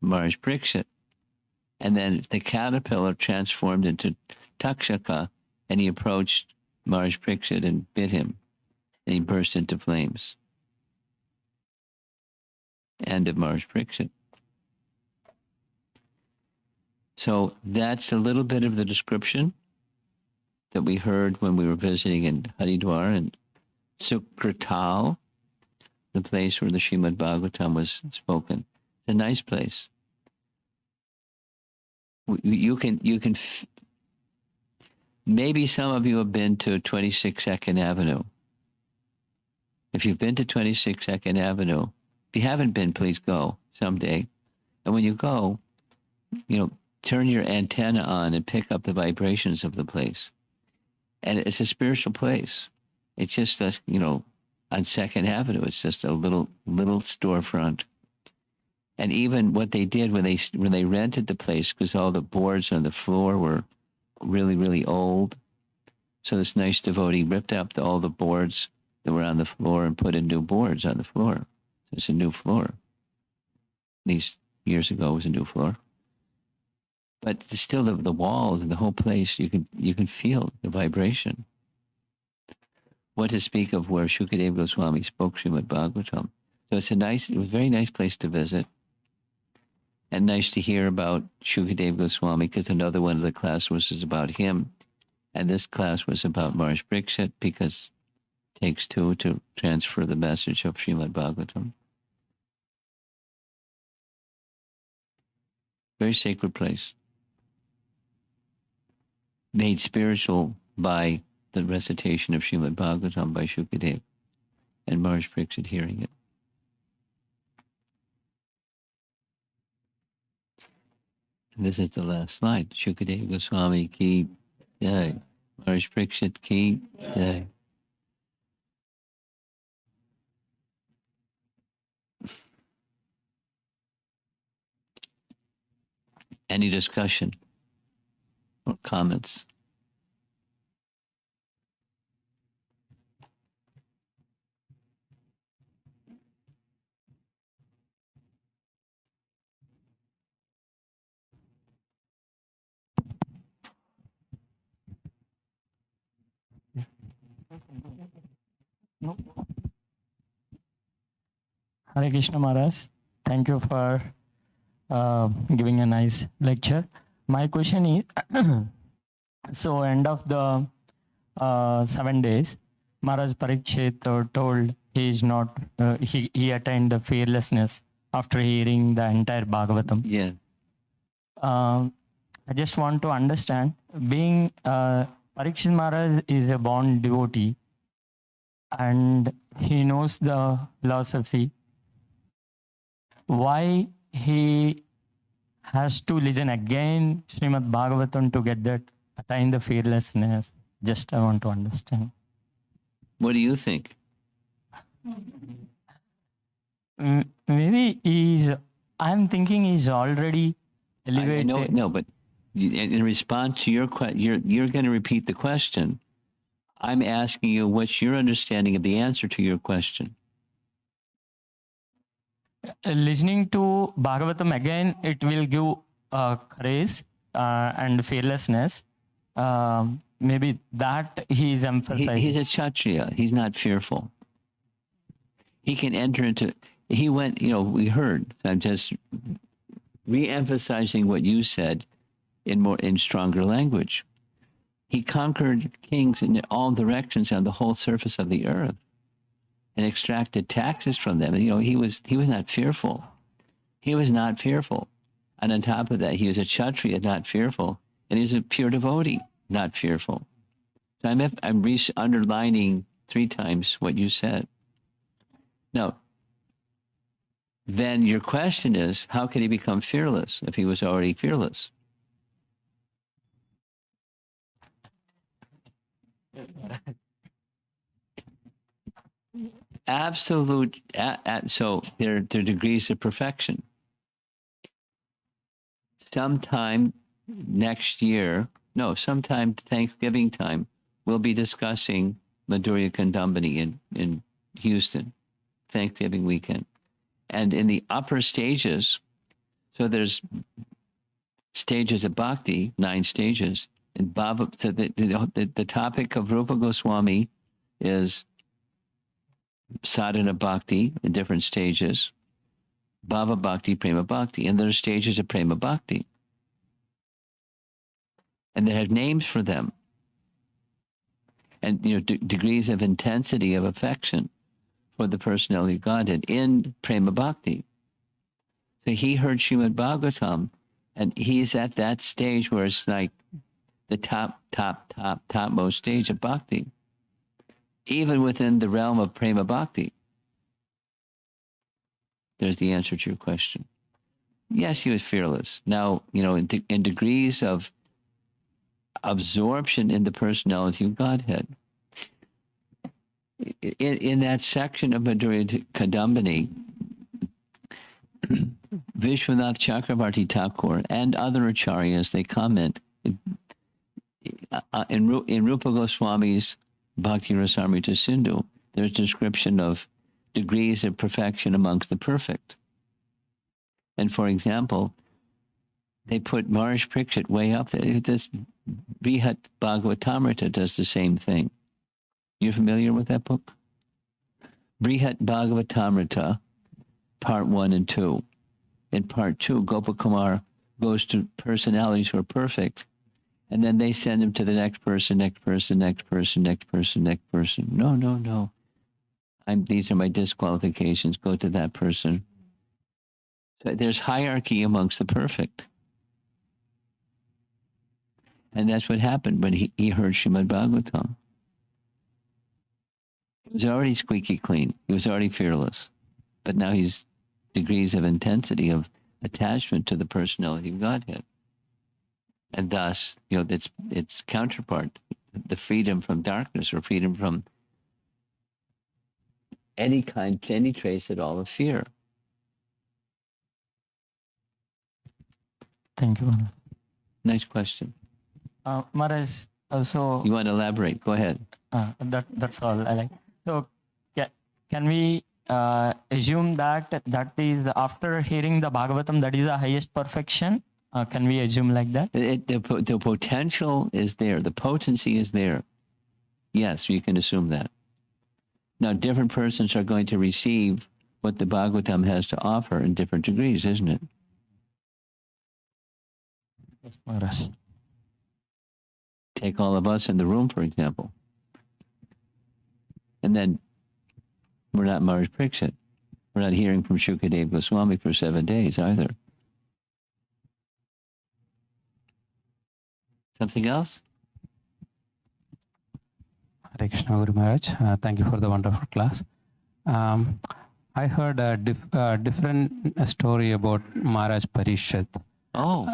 Maharaj Pariksit. And then the caterpillar transformed into Takshaka, and he approached Maharaj Pariksit and bit him, and he burst into flames. End of Maharaj Pariksit. So that's a little bit of the description that we heard when we were visiting in Haridwar and Sukratal, the place where the Srimad Bhagavatam was spoken. It's a nice place. Maybe some of you have been to 26 2nd Avenue. If you've been to 26 2nd Avenue, if you haven't been, please go someday. And when you go, turn your antenna on and pick up the vibrations of the place. And it's a spiritual place. It's just on 2nd Avenue, it's just a little storefront. And even what they did when they rented the place, because all the boards on the floor were really, really old. So this nice devotee ripped up all the boards that were on the floor and put in new boards on the floor. So it's a new floor. These years ago it was a new floor. But still the walls and the whole place, you can feel the vibration. What to speak of where Shukadeva Goswami spoke Srimad Bhagavatam. So it was a very nice place to visit. And nice to hear about Shukadeva Goswami, because another one of the class was about him. And this class was about Maharaj Pariksit, because it takes two to transfer the message of Srimad Bhagavatam. Very sacred place. Made spiritual by the recitation of Srimad Bhagavatam by Shukadeva and Maharaj Pariksit hearing it. And this is the last slide. Shukadeva Goswami ki jai. Maharaj Pariksit ki jai. Any discussion or comments?
Hare Krishna Maharaj, thank you for giving a nice lecture. My question is, so end of the 7 days, Maharaj Pariksit told he is not, he attained the fearlessness after hearing the entire Bhagavatam.
Yeah.
I just want to understand, being Pariksit Maharaj is a born devotee and he knows the philosophy. Why he has to listen again Srimad Bhagavatam to get that, attain the fearlessness? Just I want to understand.
What do you think?
Maybe I'm thinking he's already elevated.
I know, no, but in response to your question, you're going to repeat the question. I'm asking you what's your understanding of the answer to your question.
Listening to Bhagavatam again, it will give courage and fearlessness. Maybe that he is emphasizing.
He's a Kshatriya. He's not fearful. He can enter into, he went, we heard, I'm just re-emphasizing what you said in stronger language. He conquered kings in all directions on the whole surface of the earth and extracted taxes from them. He was not fearful. He was not fearful. And on top of that, he was a Kshatriya, not fearful. And he was a pure devotee, not fearful. So I'm underlining 3 times what you said. Now, then your question is, how can he become fearless if he was already fearless? Absolute. So there are degrees of perfection. Sometime next year, sometime Thanksgiving time, we'll be discussing Madhurya Kandambini in Houston, Thanksgiving weekend. And in the upper stages, so there's stages of bhakti, 9 stages. And so the topic of Rupa Goswami is sadhana bhakti in different stages, bhava bhakti, prema bhakti, and there are stages of prema bhakti. And they have names for them. And, degrees of intensity of affection for the personality of Godhead in prema bhakti. So he heard Srimad Bhagavatam, and he's at that stage where it's like the topmost stage of bhakti, even within the realm of prema bhakti. There's the answer to your question. Yes, he was fearless. Now, in degrees of absorption in the personality of Godhead. In that section of Madhurya Kadambini, Vishwanath Chakravarti Thakur and other acharyas, they comment in Rupa Goswami's Bhakti Rasamrita Sindhu, there's description of degrees of perfection amongst the perfect. And for example, they put Maharaj Pariksit way up there. This Brihat Bhagavatamrita does the same thing. You're familiar with that book? Brihat Bhagavatamrita, part 1 and 2. In part 2, Gopakumar goes to personalities who are perfect, and then they send him to the next person, next person, next person, next person, next person. No. These are my disqualifications. Go to that person. So there's hierarchy amongst the perfect. And that's what happened when he heard Srimad Bhagavatam. He was already squeaky clean. He was already fearless. But now he's degrees of intensity of attachment to the personality of Godhead. And thus, its counterpart, the freedom from darkness or freedom from any trace at all of fear.
Thank you, Maharaj.
Nice question.
Maharaj, also...
You want to elaborate? Go ahead.
That's all I like. So, can we assume that is after hearing the Bhagavatam, that is the highest perfection? Can we assume like that?
The potential is there. The potency is there. Yes, you can assume that. Now, different persons are going to receive what the Bhagavatam has to offer in different degrees, isn't it?
Yes, Maharaj.
Take all of us in the room, for example. And then we're not Maharaj Pariksit. We're not hearing from Shukadeva Goswami for 7 days either. Something else?
Hare Krishna, Guru Maharaj. Thank you for the wonderful class. I heard a different story about Maharaj Pariksit.
Oh,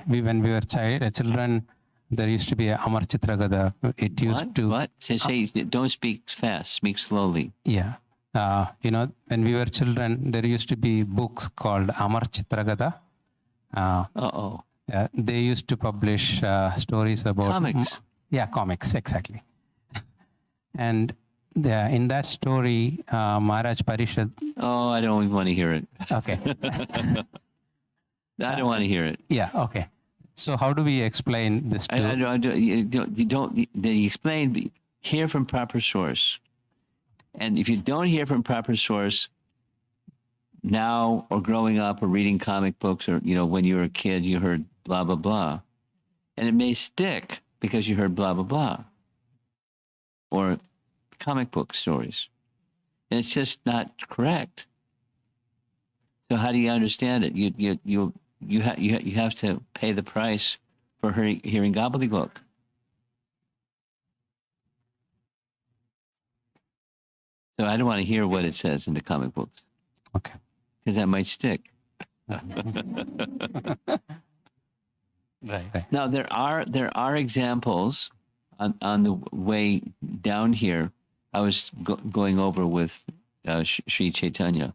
When we were children, there used to be a Amar Chitragada. It used to.
What? Say, don't speak fast. Speak slowly.
Yeah. When we were children, there used to be books called Amar Chitragada.
Uh-oh.
They used to publish stories about
Comics.
Comics, exactly. And in that story, Maharaj Pariksit.
Oh, I don't even want to hear it.
Okay.
I don't want to hear it.
Yeah. Okay. So how do we explain this?
You don't. They explain. Hear from proper source, and if you don't hear from proper source, now or growing up or reading comic books or when you were a kid you heard blah blah blah, and it may stick because you heard blah blah blah, or comic book stories, and it's just not correct. So how do you understand it? You have to pay the price for hearing gobbledygook. So I don't want to hear what it says in the comic books.
Okay.
Because that might stick.
Right.
Now there are examples on the way down here. I was going over with Sri Chaitanya.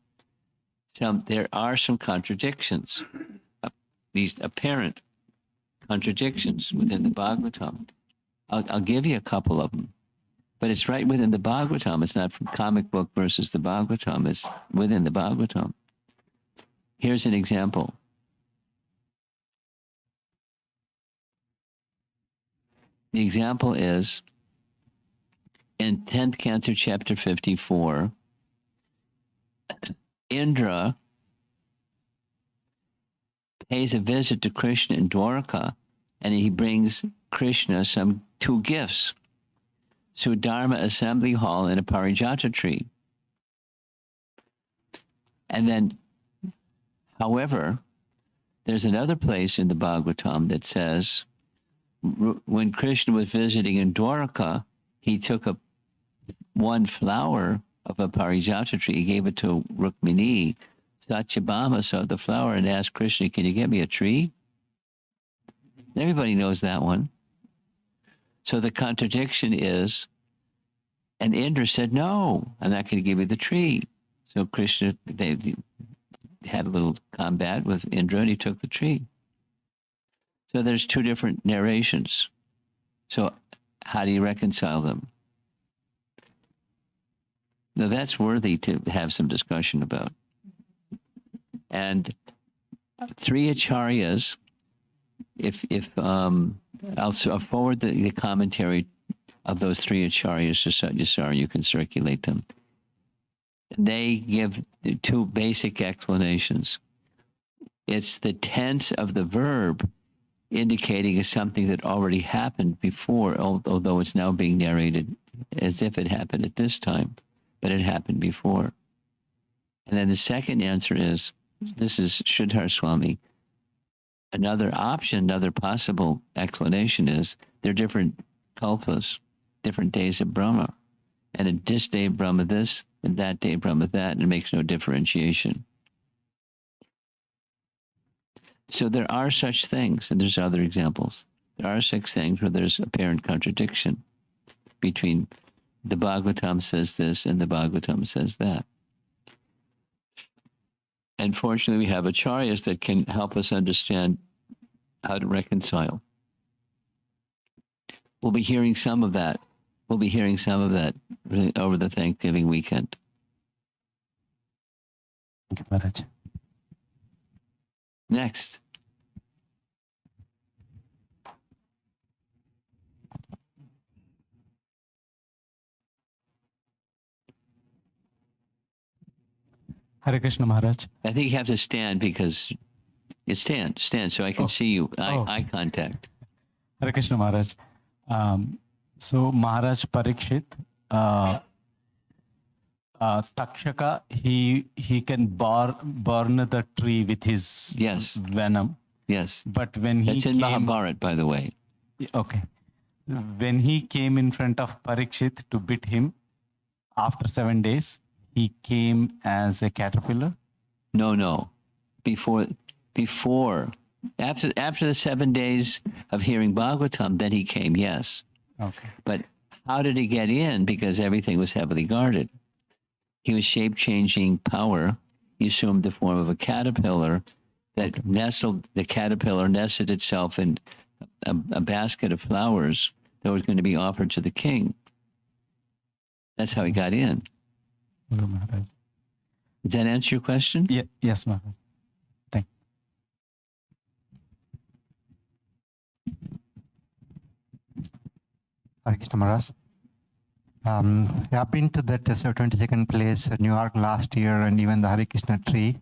There are some contradictions, these apparent contradictions within the Bhagavatam. I'll give you a couple of them, but it's right within the Bhagavatam. It's not from comic book versus the Bhagavatam. It's within the Bhagavatam. Here's an example. The example is in 10th Canto, chapter 54, Indra pays a visit to Krishna in Dwarka, and he brings Krishna two gifts. Sudharma assembly hall and a parijata tree. And then, however, there's another place in the Bhagavatam that says, when Krishna was visiting in Dwarka, he took one flower of a parijata tree, he gave it to Rukmini. Satyabhama saw the flower and asked Krishna, can you get me a tree? Everybody knows that one. So the contradiction is, and Indra said, no, I'm not going to give you the tree. So Krishna, they had a little combat with Indra and he took the tree. So there's two different narrations. So how do you reconcile them? Now that's worthy to have some discussion about. And three acharyas, I'll forward the commentary of those three acharyas to Satyasara, you can circulate them. They give the two basic explanations. It's the tense of the verb indicating is something that already happened before, although it's now being narrated as if it happened at this time, but it happened before. And then the second answer is, this is Sridhar Swami. Another option, another possible explanation is there are different kalpas, different days of Brahma. And in this day of Brahma this, and that day of Brahma that, and it makes no differentiation. So there are such things, and there's other examples. There are such things where there's apparent contradiction between the Bhagavatam says this and the Bhagavatam says that. And fortunately, we have acharyas that can help us understand how to reconcile. We'll be hearing some of that. We'll be hearing some of that over the Thanksgiving weekend.
Thank you, Maharaj.
Next.
Hare Krishna, Maharaj.
I think you have to stand because you stand so I can see you. Eye contact.
Hare Krishna, Maharaj. So Maharaj Pariksit
Takshaka, he can burn the tree with his
Yes.
venom.
Yes.
But when
That's
he
in
came,
Mahabharata, by the way.
okay, when he came in front of Pariksit to beat him, after 7 days, he came as a caterpillar.
No. Before, after the 7 days of hearing Bhagavatam, then he came, yes.
Okay.
But how did he get in? Because everything was heavily guarded. He was shape-changing power. He assumed the form of a caterpillar the caterpillar nested itself in a basket of flowers that was going to be offered to the king. That's how he got in.
Guru Maharaj.
Does that answer your question?
Yes, Maharaj. Thank
Hare Krishna Maharaj. I've been to that 22nd place, New York last year, and even the Hare Krishna tree.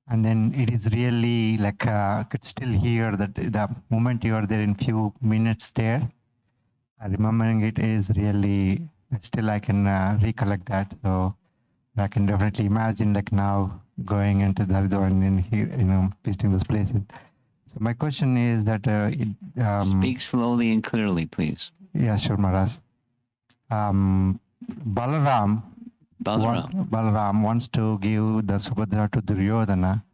And then it is really like, I could still hear that the moment you are there in few minutes there, remembering it is really, still I can recollect that. So I can definitely imagine like now going into the Haridwar and here, visiting those places. So my question is that...
Speak slowly and clearly, please.
Yeah, sure, Maharaj. Balaram wants to give the Subhadra to Duryodhana.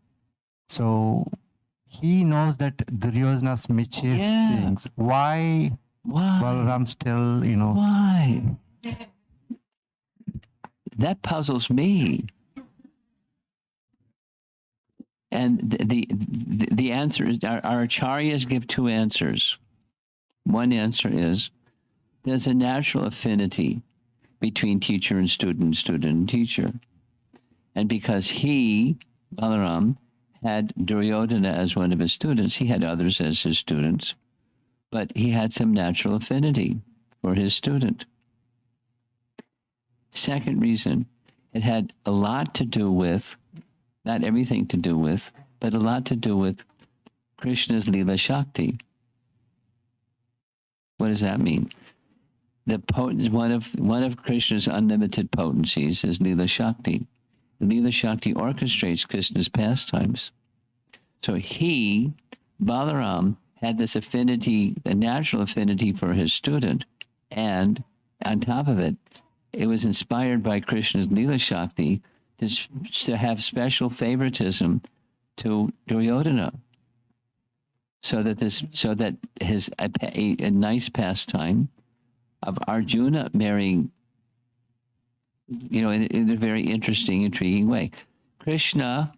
So he knows that Duryodhana's mischief things. Why Balaram still,
Why? That puzzles me. And the answer is, our acharyas give two answers. One answer is, there's a natural affinity between teacher and student and teacher. And because he, Balaram, had Duryodhana as one of his students, he had others as his students, but he had some natural affinity for his student. Second reason, it had a lot to do with, not everything to do with, but a lot to do with Krishna's Leela Shakti. What does that mean? One of Krishna's unlimited potencies is Leela Shakti. Leela Shakti orchestrates Krishna's pastimes. So he, Balaram, had this affinity, a natural affinity for his student, and on top of it, it was inspired by Krishna's Leela Shakti to have special favoritism to Duryodhana. So that his a nice pastime of Arjuna marrying, in a very interesting, intriguing way. Krishna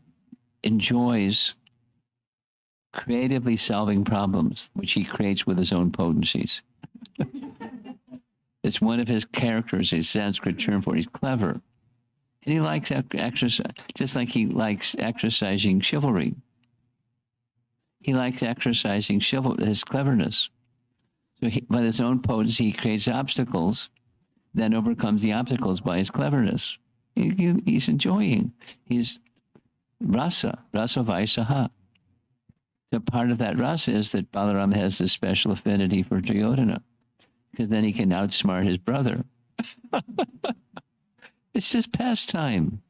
enjoys creatively solving problems, which he creates with his own potencies. It's one of his characters, a Sanskrit term for it. He's clever. And he likes exercise, just like he likes exercising chivalry. He likes exercising his cleverness. So by his own potency, he creates obstacles, then overcomes the obstacles by his cleverness. He's enjoying. He's rasa vaisaha. So part of that rasa is that Balaram has this special affinity for Duryodhana, because then he can outsmart his brother. It's just pastime.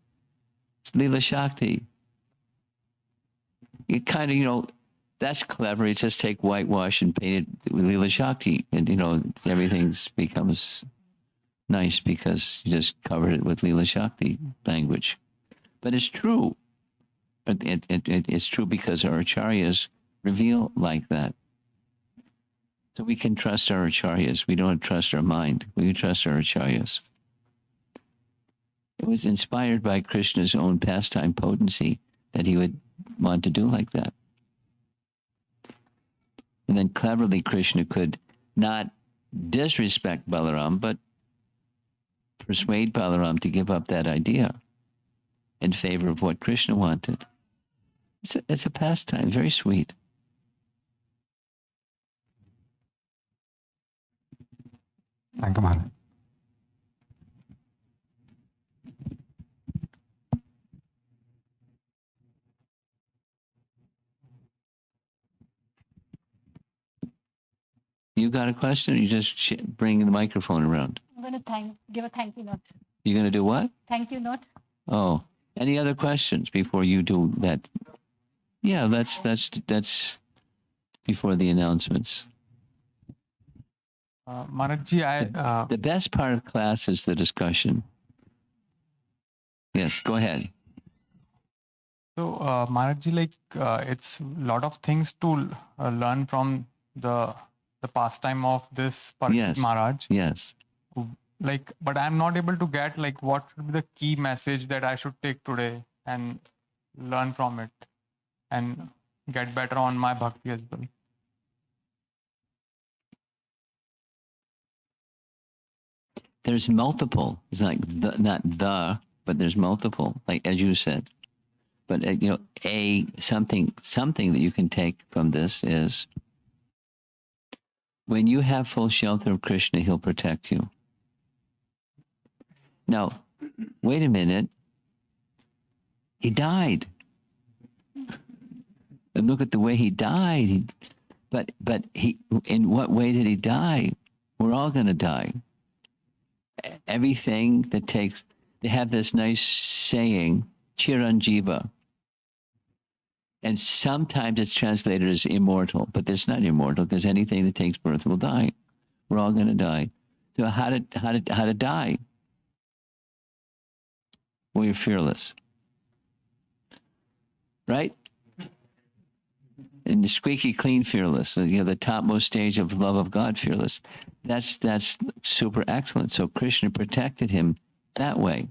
It's Leela Shakti. You kind of, that's clever. You just take whitewash and paint it with Leela Shakti, and everything becomes nice because you just covered it with Leela Shakti language. But it's true. It's true because our acharyas reveal like that. So we can trust our acharyas. We don't trust our mind. We can trust our acharyas. It was inspired by Krishna's own pastime potency that he would want to do like that. And then cleverly Krishna could not disrespect Balaram, but persuade Balaram to give up that idea in favor of what Krishna wanted. It's a pastime, very sweet.
Thank you, Maharaj.
You got a question? Or you just bring the microphone around?
I'm going to give a thank you note.
You're going to do what?
Thank you note.
Oh, any other questions before you do that? Yeah, that's before the announcements.
Maharaj,
The best part of class is the discussion. Yes, go ahead.
so Maharaj, it's a lot of things to learn from the pastime of this Pariksit
Yes.
Maharaj.
Yes.
But I'm not able to get what should be the key message that I should take today and learn from it and get better on my bhakti as well.
There's multiple. It's like not the, but there's multiple. Like as you said. But something that you can take from this is when you have full shelter of Krishna, he'll protect you. Now, wait a minute. He died. And look at the way he died. But he, in what way did he die? We're all going to die. Everything that takes, they have this nice saying, Chiranjiva. And sometimes it's translated as immortal, but it's not immortal because anything that takes birth will die. We're all going to die. So how to die? Well, you're fearless. Right? And the squeaky clean fearless, the topmost stage of love of God fearless. That's super excellent. So Krishna protected him that way.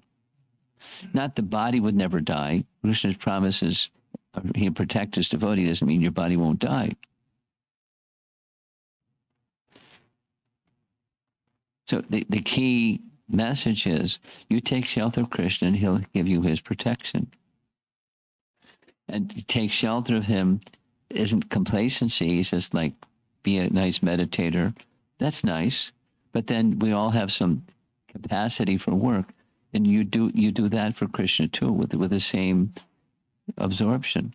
Not the body would never die. Krishna's promises, he'll protect his devotee, doesn't mean your body won't die. So the key message is you take shelter of Krishna and he'll give you his protection. And to take shelter of him isn't complacency. It's just like be a nice meditator. That's nice. But then we all have some capacity for work. And you do that for Krishna too, with the same absorption.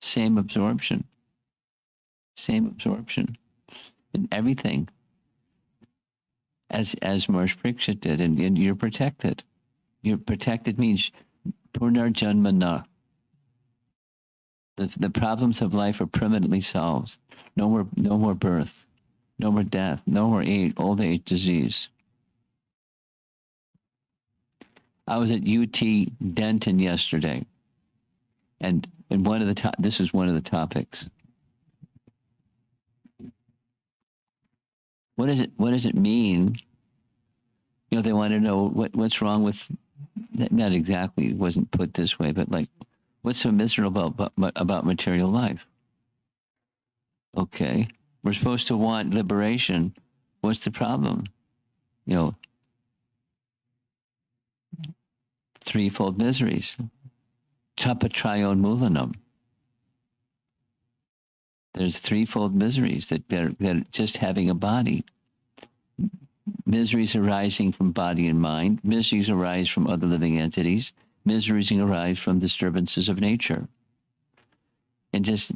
Same absorption. Same absorption in everything. As Maharaj Pariksit did, and you're protected. You're protected means punarjanmana. The problems of life are permanently solved. No more birth, no more death, no more old age disease. I was at UT Denton yesterday, and this is one of the topics. What does it mean? They want to know what's wrong with, not exactly, it wasn't put this way, but like, what's so miserable about material life? Okay, we're supposed to want liberation. What's the problem? Threefold miseries. Tapatrayon mulanam. There's threefold miseries that they're just having a body. Miseries arising from body and mind. Miseries arise from other living entities. Miseries arise from disturbances of nature. And just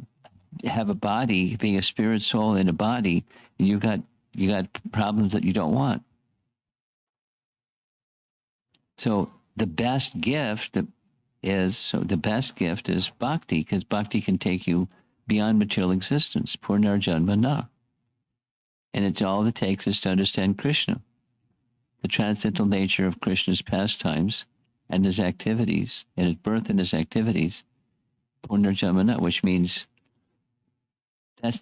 have a body, being a spirit soul in a body, and you got problems that you don't want. So the best gift is bhakti, because bhakti can take you beyond material existence, purnarjanmana. And it's all it takes is to understand Krishna, the transcendental nature of Krishna's pastimes and his activities, and his birth and his activities, purnarjanmana, which means that's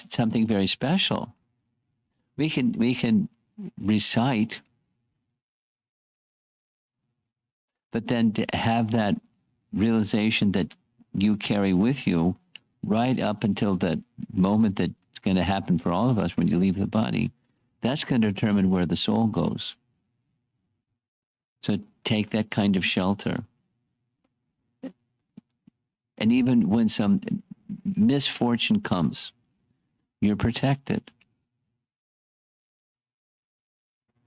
something very special. We can recite, but then to have that realization that you carry with you right up until that moment that's going to happen for all of us when you leave the body, that's going to determine where the soul goes. So take that kind of shelter. And even when some misfortune comes, you're protected.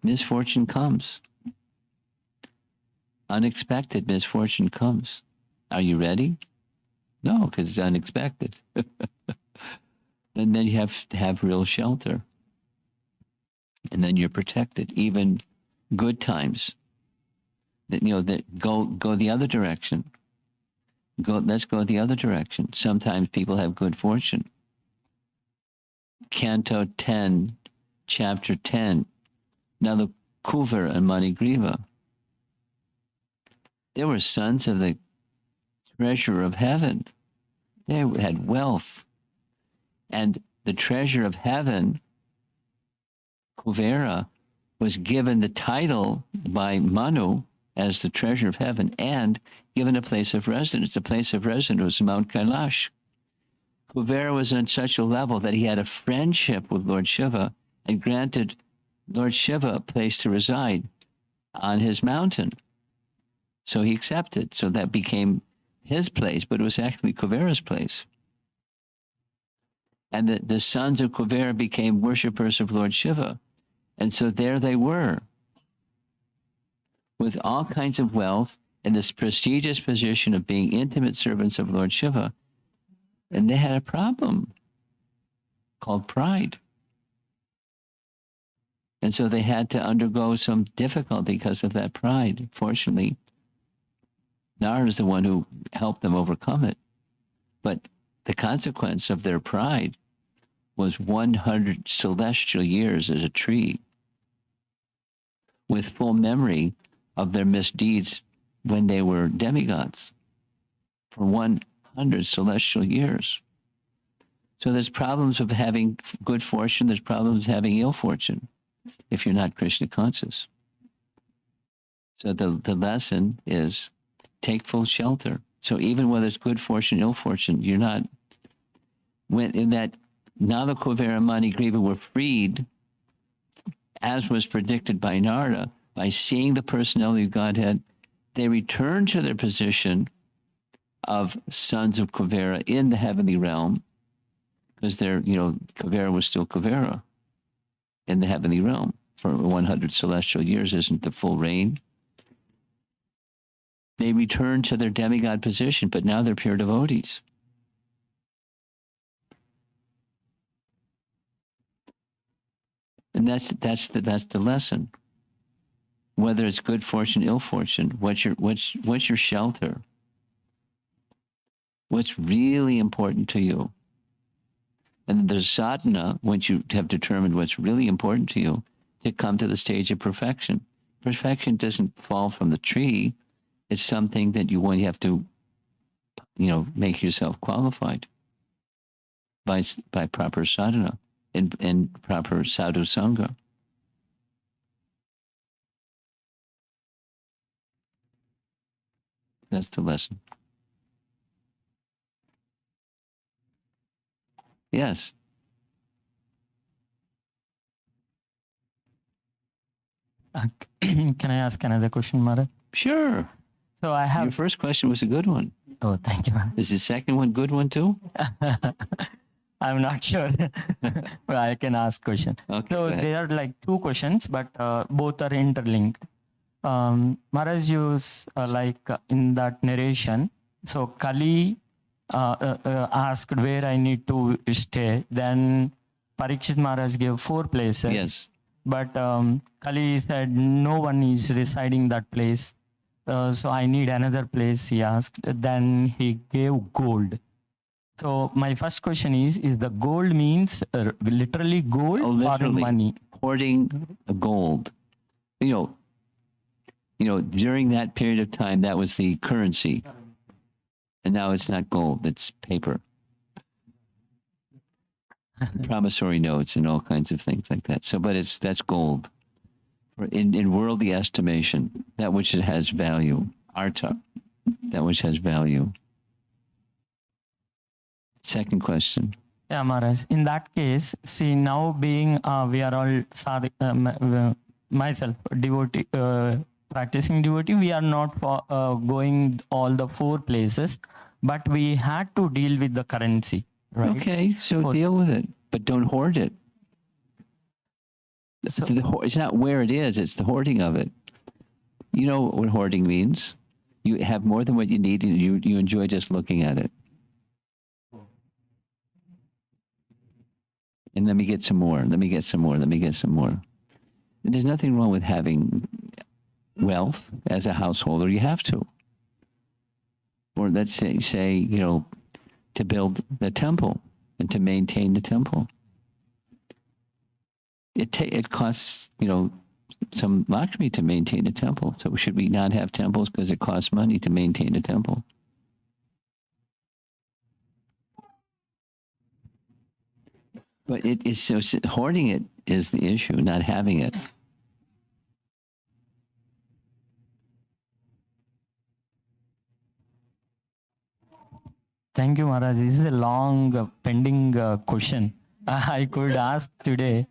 Misfortune comes. Unexpected misfortune comes. Are you ready? No, because it's unexpected. And then you have to have real shelter. And then you're protected. Even good times that, that go the other direction. Let's go the other direction. Sometimes people have good fortune. Canto 10, chapter 10. Now the Kuvera and Manigriva, they were sons of the treasure of heaven. They had wealth. And the treasure of heaven, Kuvera, was given the title by Manu as the treasure of heaven and given a place of residence. A place of residence was Mount Kailash. Kuvera was on such a level that he had a friendship with Lord Shiva and granted Lord Shiva a place to reside on his mountain. So he accepted. So that became his place, but it was actually Kuvera's place. And the sons of Kuvera became worshippers of Lord Shiva. And so there they were, with all kinds of wealth in this prestigious position of being intimate servants of Lord Shiva. And they had a problem called pride. And so they had to undergo some difficulty because of that pride. Fortunately, Nara is the one who helped them overcome it. But the consequence of their pride was 100 celestial years as a tree, with full memory of their misdeeds when they were demigods, for 100 celestial years. So there's problems of having good fortune, there's problems of having ill fortune, if you're not Krishna conscious. So the lesson is take full shelter. So even whether it's good fortune, ill fortune, you're not, when in that Nala Kuvera Mani Griva were freed, as was predicted by Narada, by seeing the personality of Godhead, they returned to their position of sons of Kuvera in the heavenly realm, because they're, Kuvera was still Kuvera in the heavenly realm. For 100 celestial years isn't the full reign. They returned to their demigod position, but now they're pure devotees. And that's the lesson. Whether it's good fortune, ill fortune, what's your shelter? What's really important to you? And there's sadhana, once you have determined what's really important to you, to come to the stage of perfection. Perfection doesn't fall from the tree. It's something that you have to, make yourself qualified by proper sadhana and proper sadhu sangha. That's the lesson. Yes.
Can I ask another question, Maharaj?
Sure.
So I have.
Your first question was a good one.
Oh, thank you, Maharaj.
Is the second one good one too?
I'm not sure, but I can ask question.
Okay,
So
go ahead.
there are like two questions, but both are interlinked. Maharaj, you in that narration. So Kali asked where I need to stay. Then Pariksit Maharaj gave 4 places.
Yes.
But Kali said no one is residing that place. So I need another place, he asked. Then he gave gold. So my first question is the gold means literally gold
Literally,
or money?
hoarding gold. During that period of time, that was the currency. And now it's not gold, it's paper. Promissory notes and all kinds of things like that. So, but that's gold. In worldly estimation, that which has value, artha, that which has value. Second question.
Yeah, Maharaj. In that case, see, now being we are all myself devotee, practicing devotee, we are not going all the 4 places, but we had to deal with the currency, right?
Okay, so deal with it, but don't hoard it.
So,
It's not where it is, it's the hoarding of it. You know what hoarding means. You have more than what you need and you enjoy just looking at it. And let me get some more, let me get some more, let me get some more. There's nothing wrong with having wealth as a householder. You have to. Or let's say you know, to build the temple and to maintain the temple. It costs, you know, some Lakshmi to maintain a temple. So should we not have temples because it costs money to maintain a temple? But it is so hoarding it is the issue, not having it.
Thank you, Maharaj. This is a long pending question I could ask today.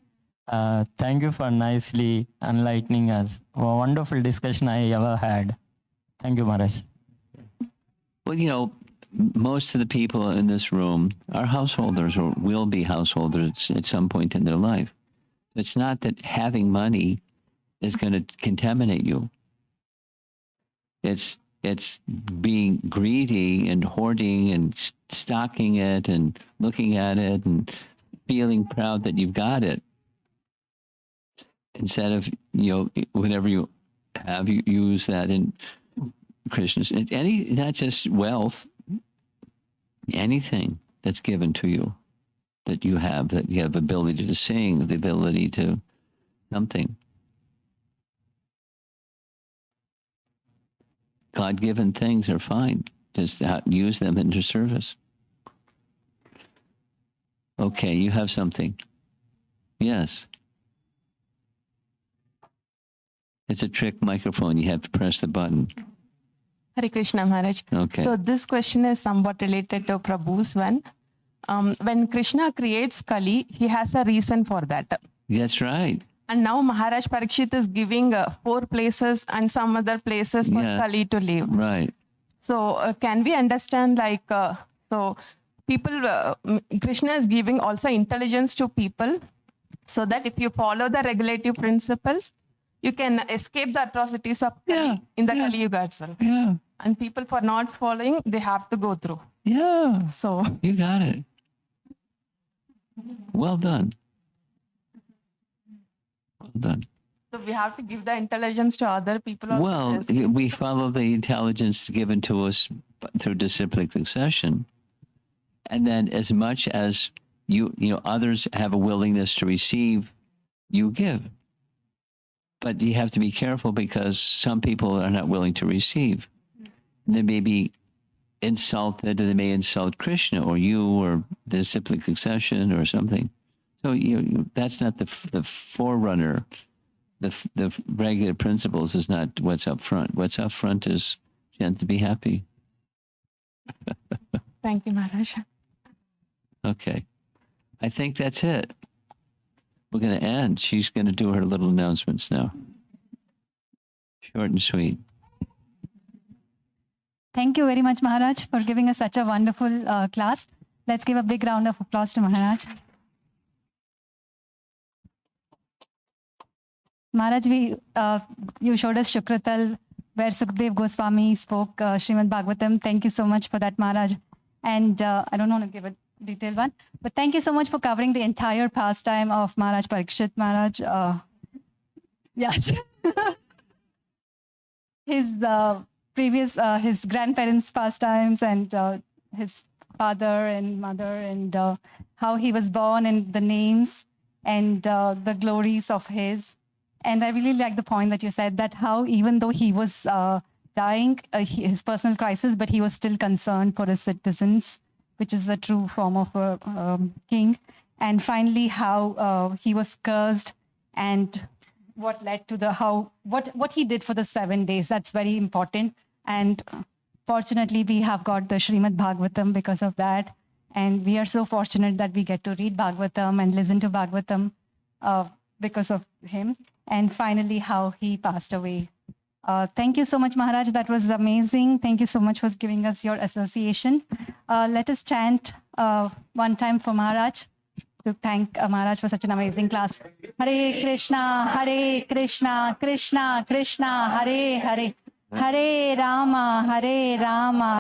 Thank you for nicely enlightening us. A wonderful discussion I ever had. Thank you, Maharaj.
Well, you know, most of the people in this room are householders or will be householders at some point in their life. It's not that having money is going to contaminate you. It's being greedy and hoarding and stocking it and looking at it and feeling proud that you've got it. Instead of, you know, whatever you have, you use that in Krishna's, not just wealth, anything that's given to you, that you have ability to sing, the ability to something. God-given things are fine. Just use them into service. Okay, you have something. Yes. It's a trick microphone. You have to press the button.
Hare Krishna, Maharaj.
Okay.
So this question is somewhat related to Prabhu's one. When Krishna creates Kali, he has a reason for that.
That's right.
And now Maharaj Pariksit is giving 4 places and some other places for Kali to live.
Right.
So can we understand so people, Krishna is giving also intelligence to people so that if you follow the regulative principles, you can escape the atrocities of Kali in the Kali Yuga itself.
Yeah.
And people for not following, they have to go through.
Yeah.
So
You got it. Well done. Well done.
So we have to give the intelligence to other people. Also
Well,
to escape.
we follow the intelligence given to us through disciplic succession. And then as much as you know, others have a willingness to receive, you give. But you have to be careful because some people are not willing to receive. They may be insulted, or they may insult Krishna or you or the disciplic succession or something. So that's not the forerunner. The regular principles is not what's up front. What's up front is chant to be happy.
Thank you, Maharaj.
Okay. I think that's it. We're going to end. She's going to do her little announcements now. Short and sweet.
Thank you very much, Maharaj, for giving us such a wonderful class. Let's give a big round of applause to Maharaj. Maharaj, you showed us Shukratal, where Sukhdev Goswami spoke Srimad Bhagavatam. Thank you so much for that, Maharaj. And I don't want to give a detailed one, but thank you so much for covering the entire pastime of Maharaj Pariksit, Maharaj. Yes. His previous, his grandparents' pastimes and his father and mother and how he was born and the names and the glories of his. And I really like the point that you said that how even though he was dying, his personal crisis, but he was still concerned for his citizens, which is the true form of a king. And finally, how he was cursed and what led to what he did for the 7 days. That's very important. And fortunately, we have got the Srimad Bhagavatam because of that. And we are so fortunate that we get to read Bhagavatam and listen to Bhagavatam because of him. And finally, how he passed away. Thank you so much, Maharaj. That was amazing. Thank you so much for giving us your association. Let us chant one time for Maharaj to thank Maharaj for such an amazing class. Hare Krishna, Krishna Krishna, Hare Hare, Hare Rama, Hare Rama.